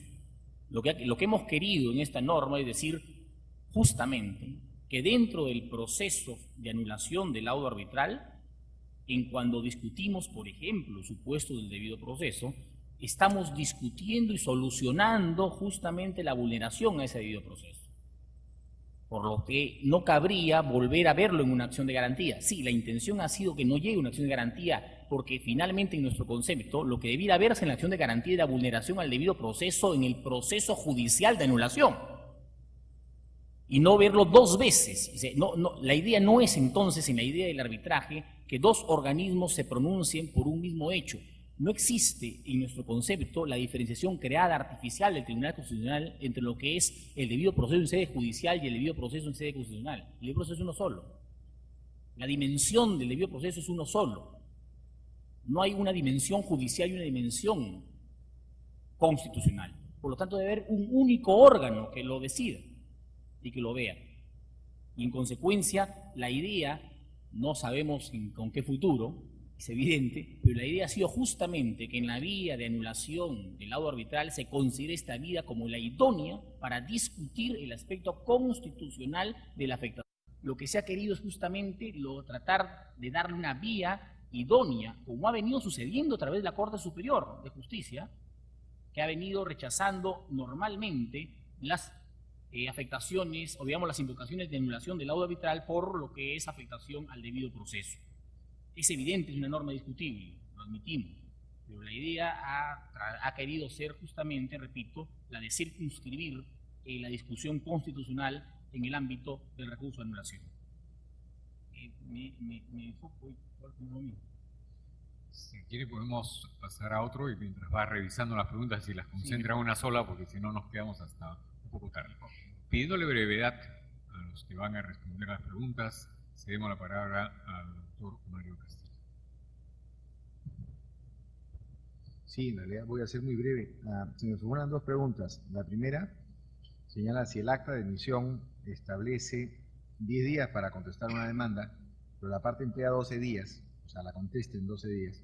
Lo que hemos querido en esta norma es decir justamente que dentro del proceso de anulación del laudo arbitral, en cuando discutimos, por ejemplo, supuestos del debido proceso, estamos discutiendo y solucionando justamente la vulneración a ese debido proceso. Por lo que no cabría volver a verlo en una acción de garantía. Sí, la intención ha sido que no llegue una acción de garantía, porque finalmente en nuestro concepto lo que debiera verse en la acción de garantía era vulneración al debido proceso en el proceso judicial de anulación. Y no verlo dos veces. La idea no es entonces, en la idea del arbitraje, que dos organismos se pronuncien por un mismo hecho. No existe en nuestro concepto la diferenciación creada artificial del Tribunal Constitucional entre lo que es el debido proceso en sede judicial y el debido proceso en sede constitucional. El debido proceso es uno solo. La dimensión del debido proceso es uno solo. No hay una dimensión judicial y una dimensión constitucional. Por lo tanto, debe haber un único órgano que lo decida y que lo vea. Y en consecuencia, la idea, no sabemos con qué futuro, es evidente, pero la idea ha sido justamente que en la vía de anulación del laudo arbitral se considere esta vía como la idónea para discutir el aspecto constitucional de la afectación. Lo que se ha querido es justamente tratar de darle una vía idónea, como ha venido sucediendo a través de la Corte Superior de Justicia, que ha venido rechazando normalmente las afectaciones, o digamos las invocaciones de anulación del laudo arbitral por lo que es afectación al debido proceso. Es evidente, es una norma discutible, lo admitimos, pero la idea ha querido ser justamente, repito, la de circunscribir la discusión constitucional en el ámbito del recurso de anulación. Me enfoco y si quiere podemos pasar a otro y mientras va revisando las preguntas, si las concentra en una sola, porque si no nos quedamos hasta un poco tarde. Pidiéndole brevedad a los que van a responder las preguntas, cedemos la palabra al doctor Mario Castillo. Sí, en realidad voy a ser muy breve. Se me formulan dos preguntas. La primera señala si el acta de emisión establece 10 días para contestar una demanda, pero la parte emplea 12 días, o sea, la contesta en 12 días.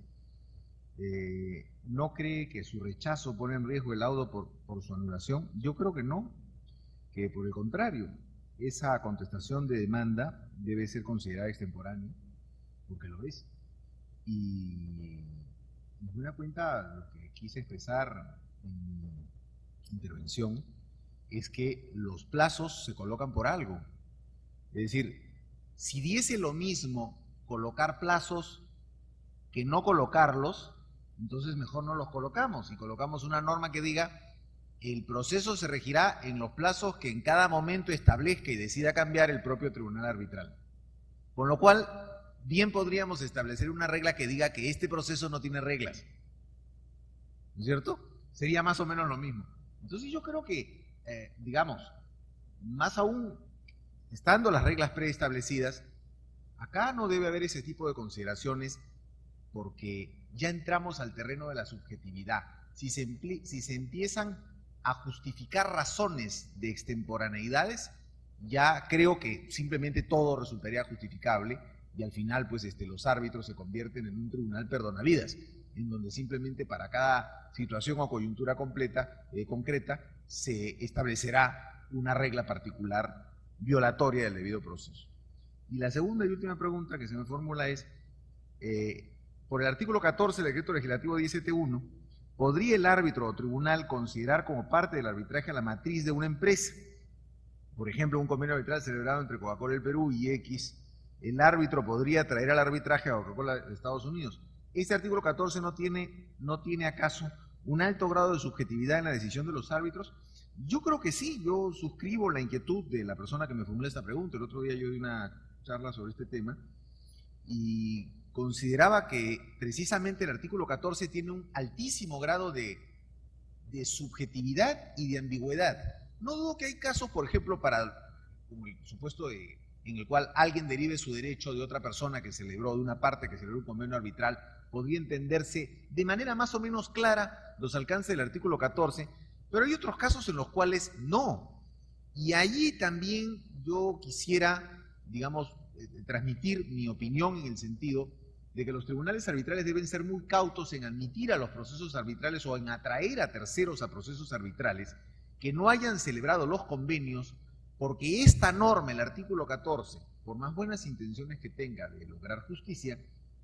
¿No cree que su rechazo pone en riesgo el laudo por su anulación? Yo creo que no, que por el contrario, esa contestación de demanda debe ser considerada extemporánea, porque lo es. Y de una cuenta, lo que quise expresar en mi intervención es que los plazos se colocan por algo. Es decir, si diese lo mismo colocar plazos que no colocarlos, entonces mejor no los colocamos y colocamos una norma que diga el proceso se regirá en los plazos que en cada momento establezca y decida cambiar el propio tribunal arbitral. Con lo cual, bien podríamos establecer una regla que diga que este proceso no tiene reglas. ¿No es cierto? Sería más o menos lo mismo. Entonces yo creo que, digamos, más aún, estando las reglas preestablecidas, acá no debe haber ese tipo de consideraciones porque ya entramos al terreno de la subjetividad. Si se empiezan a justificar razones de extemporaneidades, ya creo que simplemente todo resultaría justificable y al final pues los árbitros se convierten en un tribunal perdonavidas, en donde simplemente para cada situación o coyuntura concreta se establecerá una regla particular violatoria del debido proceso. Y la segunda y última pregunta que se me formula es, por el artículo 14 del decreto legislativo 1071, ¿podría el árbitro o tribunal considerar como parte del arbitraje a la matriz de una empresa? Por ejemplo, un convenio arbitral celebrado entre Coca-Cola del Perú y X, el árbitro podría traer al arbitraje a Coca-Cola de Estados Unidos. ¿Este artículo 14 no tiene acaso un alto grado de subjetividad en la decisión de los árbitros? Yo creo que sí, yo suscribo la inquietud de la persona que me formuló esta pregunta. El otro día yo di una charla sobre este tema y consideraba que precisamente el artículo 14 tiene un altísimo grado de subjetividad y de ambigüedad. No dudo que hay casos, por ejemplo, como el supuesto en el cual alguien derive su derecho de otra persona que celebró, de una parte que celebró un convenio arbitral, podría entenderse de manera más o menos clara los alcances del artículo 14, pero hay otros casos en los cuales no. Y allí también yo quisiera, digamos, transmitir mi opinión en el sentido de que los tribunales arbitrales deben ser muy cautos en admitir a los procesos arbitrales o en atraer a terceros a procesos arbitrales que no hayan celebrado los convenios, porque esta norma, el artículo 14, por más buenas intenciones que tenga de lograr justicia,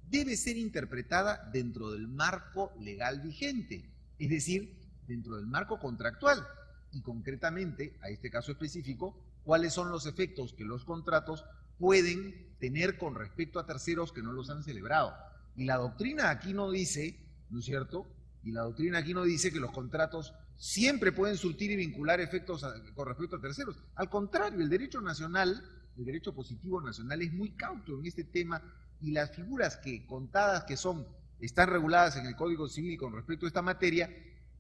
debe ser interpretada dentro del marco legal vigente, es decir, dentro del marco contractual, y concretamente, a este caso específico, cuáles son los efectos que los contratos pueden tener con respecto a terceros que no los han celebrado. Y la doctrina aquí no dice, ¿no es cierto? Y la doctrina aquí no dice que los contratos siempre pueden surtir y vincular efectos con respecto a terceros. Al contrario, el derecho nacional, el derecho positivo nacional es muy cauto en este tema y las figuras contadas que están reguladas en el Código Civil con respecto a esta materia,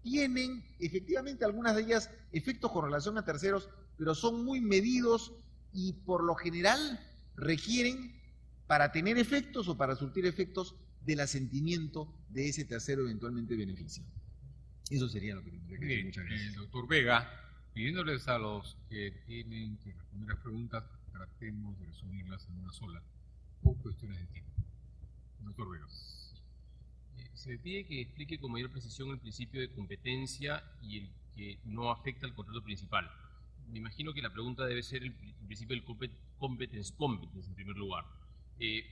tienen efectivamente algunas de ellas efectos con relación a terceros, pero son muy medidos y por lo general requieren para tener efectos o para surtir efectos del asentimiento de ese tercero eventualmente beneficiado. Eso sería lo que tendría que decir. Muchas gracias. Doctor Vega, pidiéndoles a los que tienen que responder las preguntas, tratemos de resumirlas en una sola, por cuestiones de tiempo. Doctor Vega. Se pide que explique con mayor precisión el principio de competencia y el que no afecta al contrato principal. Me imagino que la pregunta debe ser el principio del competence en primer lugar.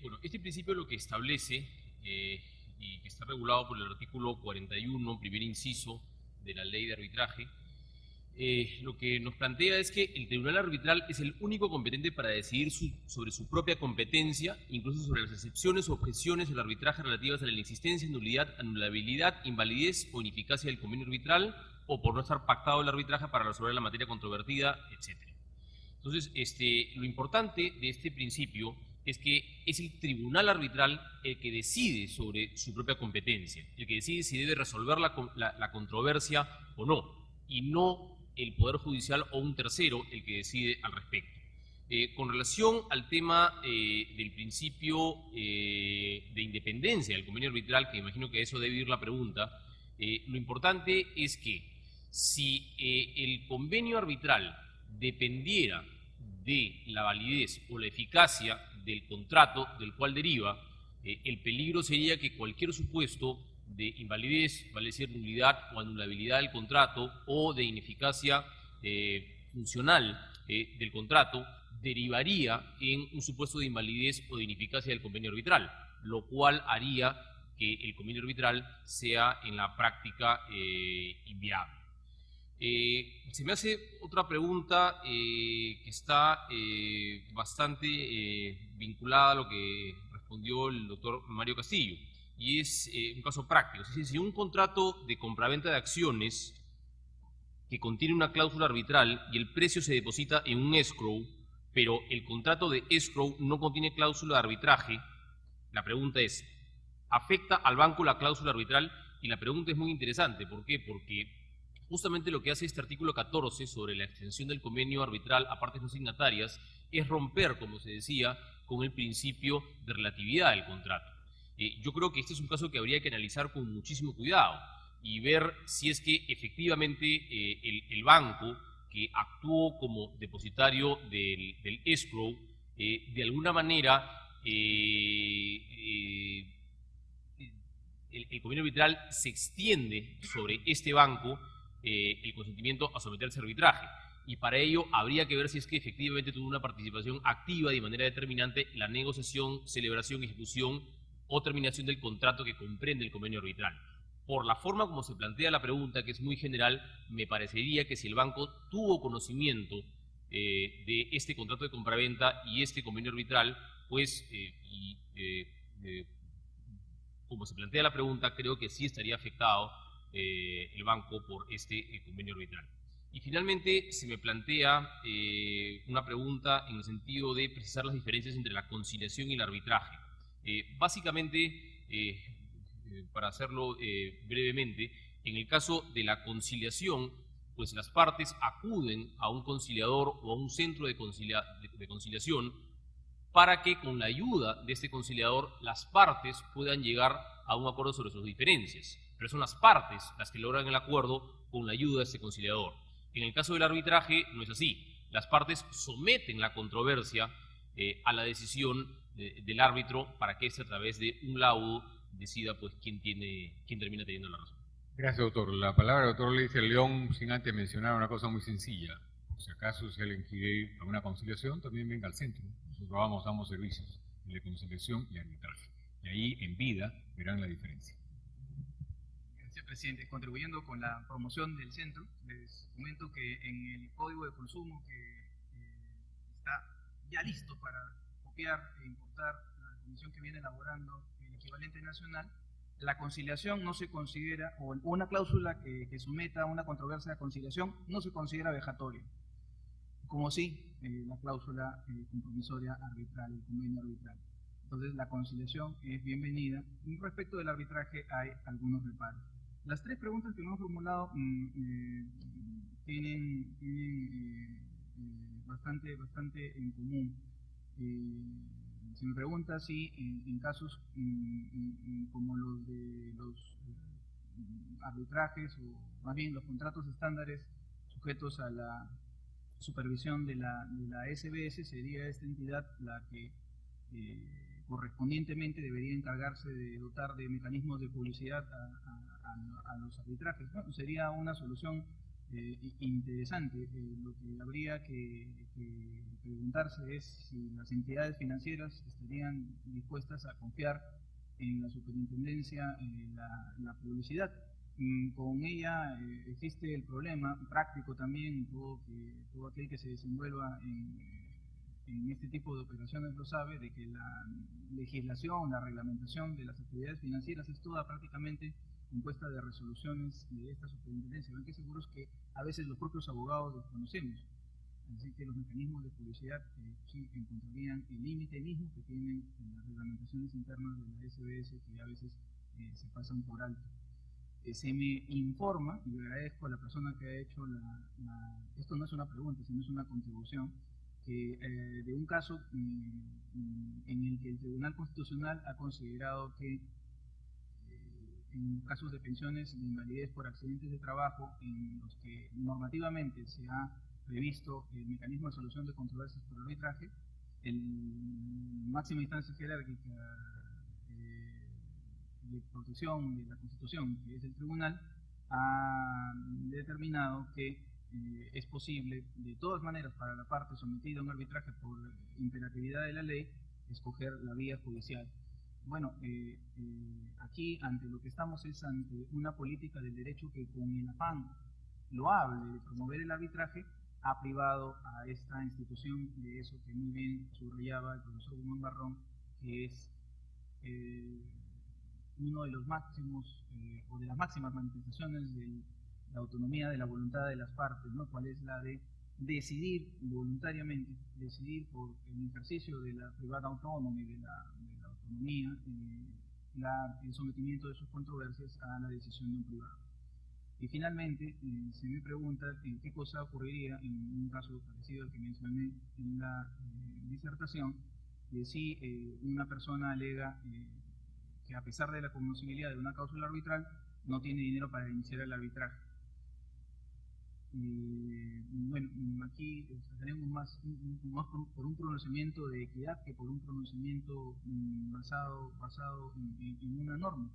Bueno, este principio lo que establece y que está regulado por el artículo 41, primer inciso de la ley de arbitraje, lo que nos plantea es que el tribunal arbitral es el único competente para decidir sobre su propia competencia, incluso sobre las excepciones o objeciones del arbitraje relativas a la inexistencia, nulidad, anulabilidad, invalidez o ineficacia del convenio arbitral, o por no estar pactado el arbitraje para resolver la materia controvertida, etc. Entonces, lo importante de este principio es que es el tribunal arbitral el que decide sobre su propia competencia, el que decide si debe resolver la controversia o no, y no el Poder Judicial o un tercero el que decide al respecto. Con relación al tema del principio de independencia del convenio arbitral, que imagino que a eso debe ir la pregunta, lo importante es que si el convenio arbitral dependiera de la validez o la eficacia del contrato del cual deriva, el peligro sería que cualquier supuesto de invalidez, vale decir nulidad o anulabilidad del contrato, o de ineficacia funcional del contrato, derivaría en un supuesto de invalidez o de ineficacia del convenio arbitral, lo cual haría que el convenio arbitral sea en la práctica inviable. Se me hace otra pregunta que está bastante vinculada a lo que respondió el doctor Mario Castillo, y es un caso práctico. Es decir, si un contrato de compraventa de acciones que contiene una cláusula arbitral y el precio se deposita en un escrow, pero el contrato de escrow no contiene cláusula de arbitraje, la pregunta es, ¿afecta al banco la cláusula arbitral? Y la pregunta es muy interesante. ¿Por qué? Porque justamente lo que hace este artículo 14 sobre la extensión del convenio arbitral a partes no signatarias es romper, como se decía, con el principio de relatividad del contrato. Yo creo que este es un caso que habría que analizar con muchísimo cuidado y ver si es que efectivamente el banco que actuó como depositario del escrow, de alguna manera el convenio arbitral se extiende sobre este banco el consentimiento a someterse a arbitraje. Y para ello habría que ver si es que efectivamente tuvo una participación activa de manera determinante la negociación, celebración, ejecución o terminación del contrato que comprende el convenio arbitral. Por la forma como se plantea la pregunta, que es muy general, me parecería que si el banco tuvo conocimiento de este contrato de compraventa y este convenio arbitral, pues, como se plantea la pregunta, creo que sí estaría afectado el banco por este convenio arbitral. Y finalmente se me plantea una pregunta en el sentido de precisar las diferencias entre la conciliación y el arbitraje. Básicamente, para hacerlo brevemente, en el caso de la conciliación, pues las partes acuden a un conciliador o a un centro de conciliación para que con la ayuda de este conciliador las partes puedan llegar a un acuerdo sobre sus diferencias. Pero son las partes las que logran el acuerdo con la ayuda de este conciliador. En el caso del arbitraje no es así. Las partes someten la controversia a la decisión del árbitro para que éste, a través de un laudo, decida pues quién termina teniendo la razón. Gracias, doctor. La palabra del doctor Leiser León, sin antes mencionar una cosa muy sencilla. Por si acaso, si alguien quiere ir a una conciliación, también venga al centro. Nosotros damos servicios de conciliación y arbitraje. Y ahí, en vida, verán la diferencia. Gracias, presidente. Contribuyendo con la promoción del centro, les comento que en el Código de Consumo, que está ya listo para copiar e importar la comisión que viene elaborando el equivalente nacional, la conciliación no se considera, o una cláusula que someta a una controversia de conciliación no se considera vejatoria, como sí la cláusula compromisoria arbitral, el convenio arbitral. Entonces la conciliación es bienvenida. Y respecto del arbitraje hay algunos reparos. Las tres preguntas que hemos formulado tienen bastante en común. Se me pregunta si en casos como los de los arbitrajes, o más bien los contratos estándares sujetos a la supervisión de la SBS, sería esta entidad la que correspondientemente debería encargarse de dotar de mecanismos de publicidad a los arbitrajes. Bueno, sería una solución interesante. Lo que habría que preguntarse es si las entidades financieras estarían dispuestas a confiar en la superintendencia la publicidad. Con ella existe el problema práctico también, todo aquel que se desenvuelva en este tipo de operaciones lo sabe, de que la legislación, la reglamentación de las actividades financieras es toda prácticamente compuesta de resoluciones de esta superintendencia. Ven que seguros que a veces los propios abogados desconocemos. Así que los mecanismos de publicidad sí encontrarían el límite mismo que tienen en las reglamentaciones internas de la SBS, que a veces se pasan por alto. Se me informa, y le agradezco a la persona que ha hecho esto no es una pregunta, sino es una contribución, que de un caso en el que el Tribunal Constitucional ha considerado que en casos de pensiones de invalidez por accidentes de trabajo, en los que normativamente se ha previsto el mecanismo de solución de controversias por arbitraje, el máxima instancia jerárquica de protección de la Constitución, que es el Tribunal, ha determinado que es posible, de todas maneras, para la parte sometida a un arbitraje por imperatividad de la ley, escoger la vía judicial. Bueno, aquí ante lo que estamos es ante una política del derecho que, con el afán loable de promover el arbitraje, ha privado a esta institución de eso que muy bien subrayaba el profesor Guzmán Barrón, que es uno de los máximos o de las máximas manifestaciones de la autonomía de la voluntad de las partes, ¿no? Cuál es la de decidir voluntariamente, decidir por el ejercicio de la privada autonomía y de la autonomía, el sometimiento de sus controversias a la decisión de un privado. Y finalmente, se me pregunta qué cosa ocurriría en un caso parecido al que mencioné en la disertación, de si una persona alega que a pesar de la cognoscibilidad de una cláusula arbitral, no tiene dinero para iniciar el arbitraje. Bueno, aquí tenemos más por un pronunciamiento de equidad que por un pronunciamiento basado en una norma.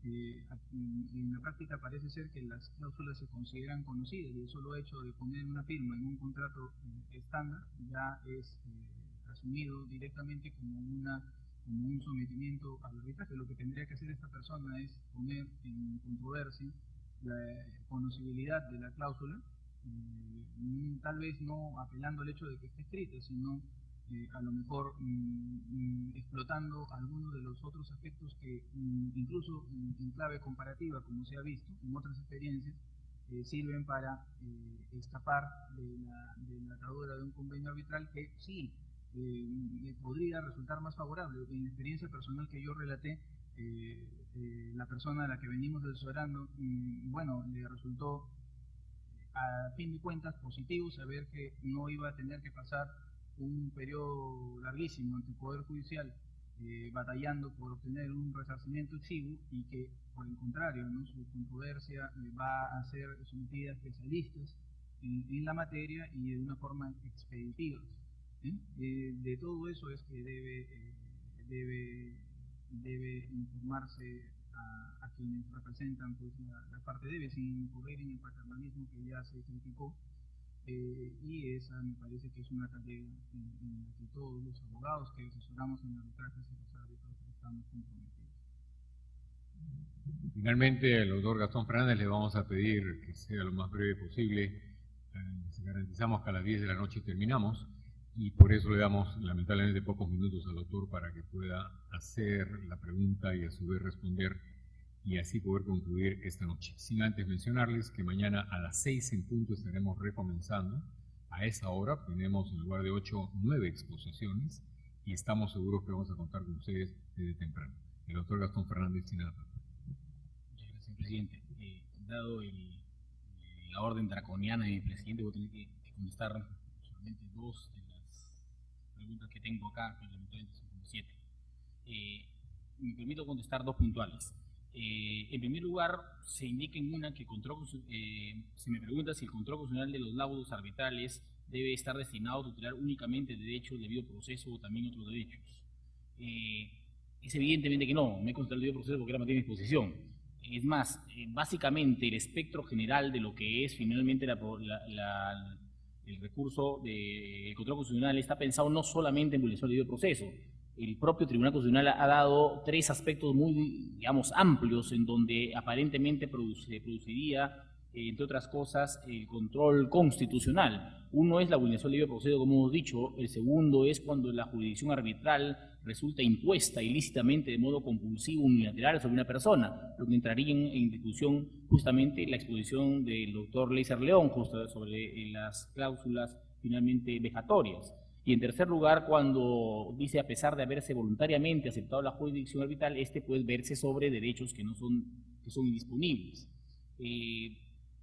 En la práctica parece ser que las cláusulas se consideran conocidas y el solo hecho de poner una firma en un contrato estándar ya es asumido directamente como un sometimiento al arbitraje. Lo que tendría que hacer esta persona es poner en controversia la conocibilidad de la cláusula, tal vez no apelando al hecho de que esté escrita, sino a lo mejor explotando algunos de los otros aspectos que incluso en clave comparativa, como se ha visto en otras experiencias, sirven para escapar de la atadura de un convenio arbitral que sí podría resultar más favorable. En la experiencia personal que yo relaté, la persona a la que venimos asesorando, bueno, le resultó a fin de cuentas positivo saber que no iba a tener que pasar un periodo larguísimo ante el Poder Judicial batallando por obtener un resarcimiento exiguo, y que por el contrario, ¿no?, su controversia va a ser sometida a especialistas en la materia y de una forma expeditiva. De todo eso es que debe informarse a quienes representan pues, la parte debe, sin incurrir en el paternalismo que ya se criticó, y esa me parece que es una tarea en la que todos los abogados que asesoramos en arbitrajes y los árbitros estamos comprometidos. Finalmente, al doctor Gastón Fernández le vamos a pedir que sea lo más breve posible. Garantizamos que a las 10 de la noche terminamos, y por eso le damos lamentablemente pocos minutos al doctor para que pueda hacer la pregunta y a su vez responder, y así poder concluir esta noche. Sin antes mencionarles que mañana a las 6 en punto estaremos recomenzando. A esa hora tenemos en lugar de 8, 9 exposiciones, y estamos seguros que vamos a contar con ustedes desde temprano. El doctor Gastón Fernández, sin nada. Muchas gracias, presidente. Dado la orden draconiana de mi presidente, voy a tener que contestar solamente 2 de las preguntas que tengo acá, que lamentablemente son como 7. Me permito contestar 2 puntuales. En primer lugar, se indica en una que se me pregunta si el control constitucional de los laudos arbitrales debe estar destinado a tutelar únicamente derechos de debido proceso o también otros derechos. Es evidentemente que no, me he considerado el debido proceso porque era materia de disposición. Es más, básicamente el espectro general de lo que es finalmente el recurso del control constitucional está pensado no solamente en vulneración del debido proceso. El propio Tribunal Constitucional ha dado 3 aspectos muy, digamos, amplios en donde aparentemente se produciría, entre otras cosas, el control constitucional. Uno es la vulneración del debido proceso, como hemos dicho. El segundo es cuando la jurisdicción arbitral resulta impuesta ilícitamente de modo compulsivo, unilateral sobre una persona, lo que entraría en discusión justamente la exposición del doctor Leiser León justo sobre las cláusulas finalmente vejatorias. Y en tercer lugar, cuando dice a pesar de haberse voluntariamente aceptado la jurisdicción arbitral, puede verse sobre derechos que son indisponibles.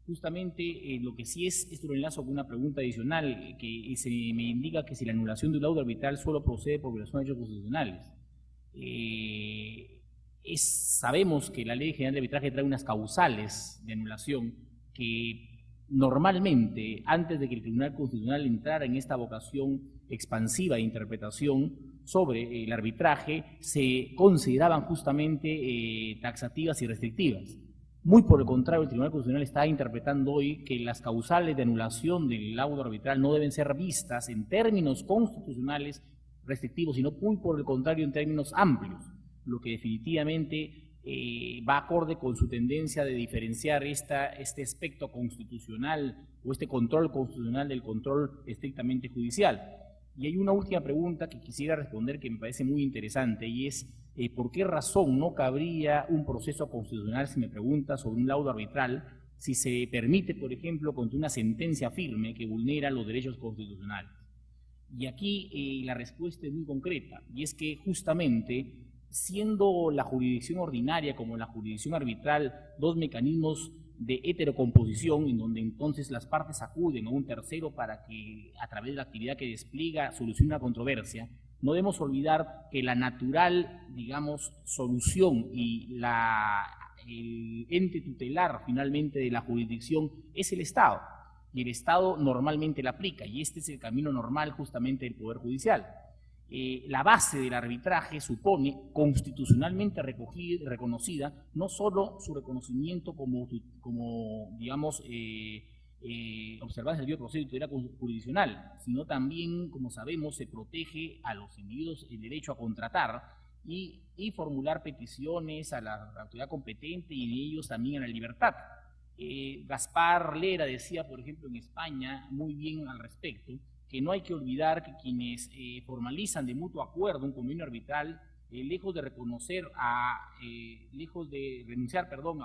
Justamente lo que sí esto lo enlazo con una pregunta adicional, que se me indica que si la anulación de un laudo arbitral solo procede por violación de derechos constitucionales. Sabemos que la Ley General de Arbitraje trae unas causales de anulación que normalmente, antes de que el Tribunal Constitucional entrara en esta vocación expansiva de interpretación sobre el arbitraje, se consideraban justamente taxativas y restrictivas. Muy por el contrario, el Tribunal Constitucional está interpretando hoy que las causales de anulación del laudo arbitral no deben ser vistas en términos constitucionales restrictivos, sino muy por el contrario en términos amplios, lo que definitivamente va acorde con su tendencia de diferenciar este aspecto constitucional o este control constitucional del control estrictamente judicial. Y hay una última pregunta que quisiera responder que me parece muy interesante, y es ¿por qué razón no cabría un proceso constitucional, si me pregunta, sobre un laudo arbitral, si se permite, por ejemplo, contra una sentencia firme que vulnera los derechos constitucionales? Y aquí la respuesta es muy concreta, y es que justamente, siendo la jurisdicción ordinaria como la jurisdicción arbitral dos mecanismos de heterocomposición, en donde entonces las partes acuden a un tercero para que, a través de la actividad que despliega, solucione una controversia, no debemos olvidar que la natural, digamos, solución y el ente tutelar finalmente de la jurisdicción es el Estado, y el Estado normalmente la aplica, y este es el camino normal justamente del Poder Judicial. La base del arbitraje supone, constitucionalmente reconocida, no solo su reconocimiento como digamos, observancia del debido proceso y tutela jurisdiccional, sino también, como sabemos, se protege a los individuos el derecho a contratar y formular peticiones a la autoridad competente, y de ellos también a la libertad. Gaspar Lera decía, por ejemplo, en España, muy bien al respecto, que no hay que olvidar que quienes formalizan de mutuo acuerdo un convenio arbitral, lejos de renunciar a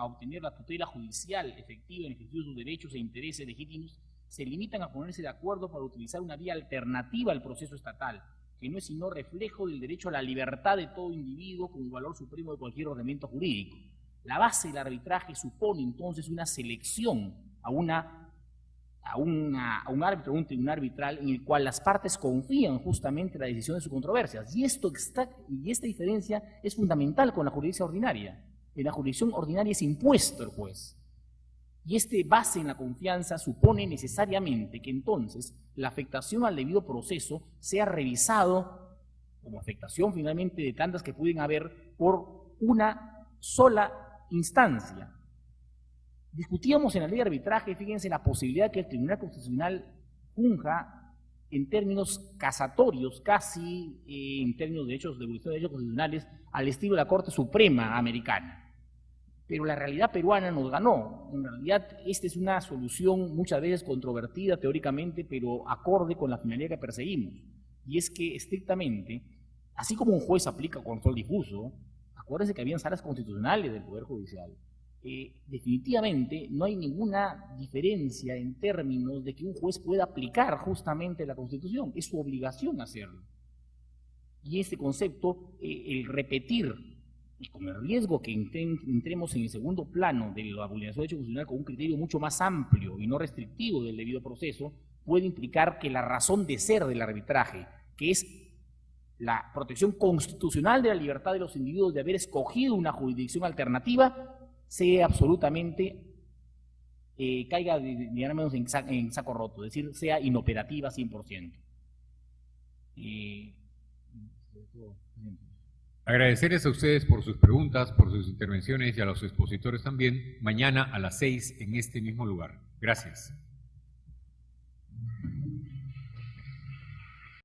obtener la tutela judicial efectiva en ejercicio de sus derechos e intereses legítimos, se limitan a ponerse de acuerdo para utilizar una vía alternativa al proceso estatal, que no es sino reflejo del derecho a la libertad de todo individuo como valor supremo de cualquier ordenamiento jurídico. La base del arbitraje supone entonces una selección a un árbitro, un tribunal arbitral, en el cual las partes confían justamente en la decisión de sus controversias. Y esta diferencia es fundamental con la jurisdicción ordinaria. En la jurisdicción ordinaria es impuesto el juez. Y base en la confianza supone necesariamente que entonces la afectación al debido proceso sea revisado, como afectación finalmente de tantas que pueden haber, por una sola instancia. Discutíamos en la ley de arbitraje, fíjense, la posibilidad que el Tribunal Constitucional funja en términos casatorios, casi en términos de derechos constitucionales, al estilo de la Corte Suprema americana. Pero la realidad peruana nos ganó. En realidad, esta es una solución muchas veces controvertida teóricamente, pero acorde con la finalidad que perseguimos. Y es que, estrictamente, así como un juez aplica control difuso, acuérdense que habían salas constitucionales del Poder Judicial. Definitivamente no hay ninguna diferencia en términos de que un juez pueda aplicar justamente la Constitución, es su obligación hacerlo. Y este concepto, el repetir, y con el riesgo que entremos en el segundo plano de la vulneración del derecho constitucional con un criterio mucho más amplio y no restrictivo del debido proceso, puede implicar que la razón de ser del arbitraje, que es la protección constitucional de la libertad de los individuos de haber escogido una jurisdicción alternativa, sea absolutamente, caiga digamos en saco roto, es decir, sea inoperativa 100%. Agradecerles a ustedes por sus preguntas, por sus intervenciones y a los expositores también. Mañana a las 6 en este mismo lugar. Gracias.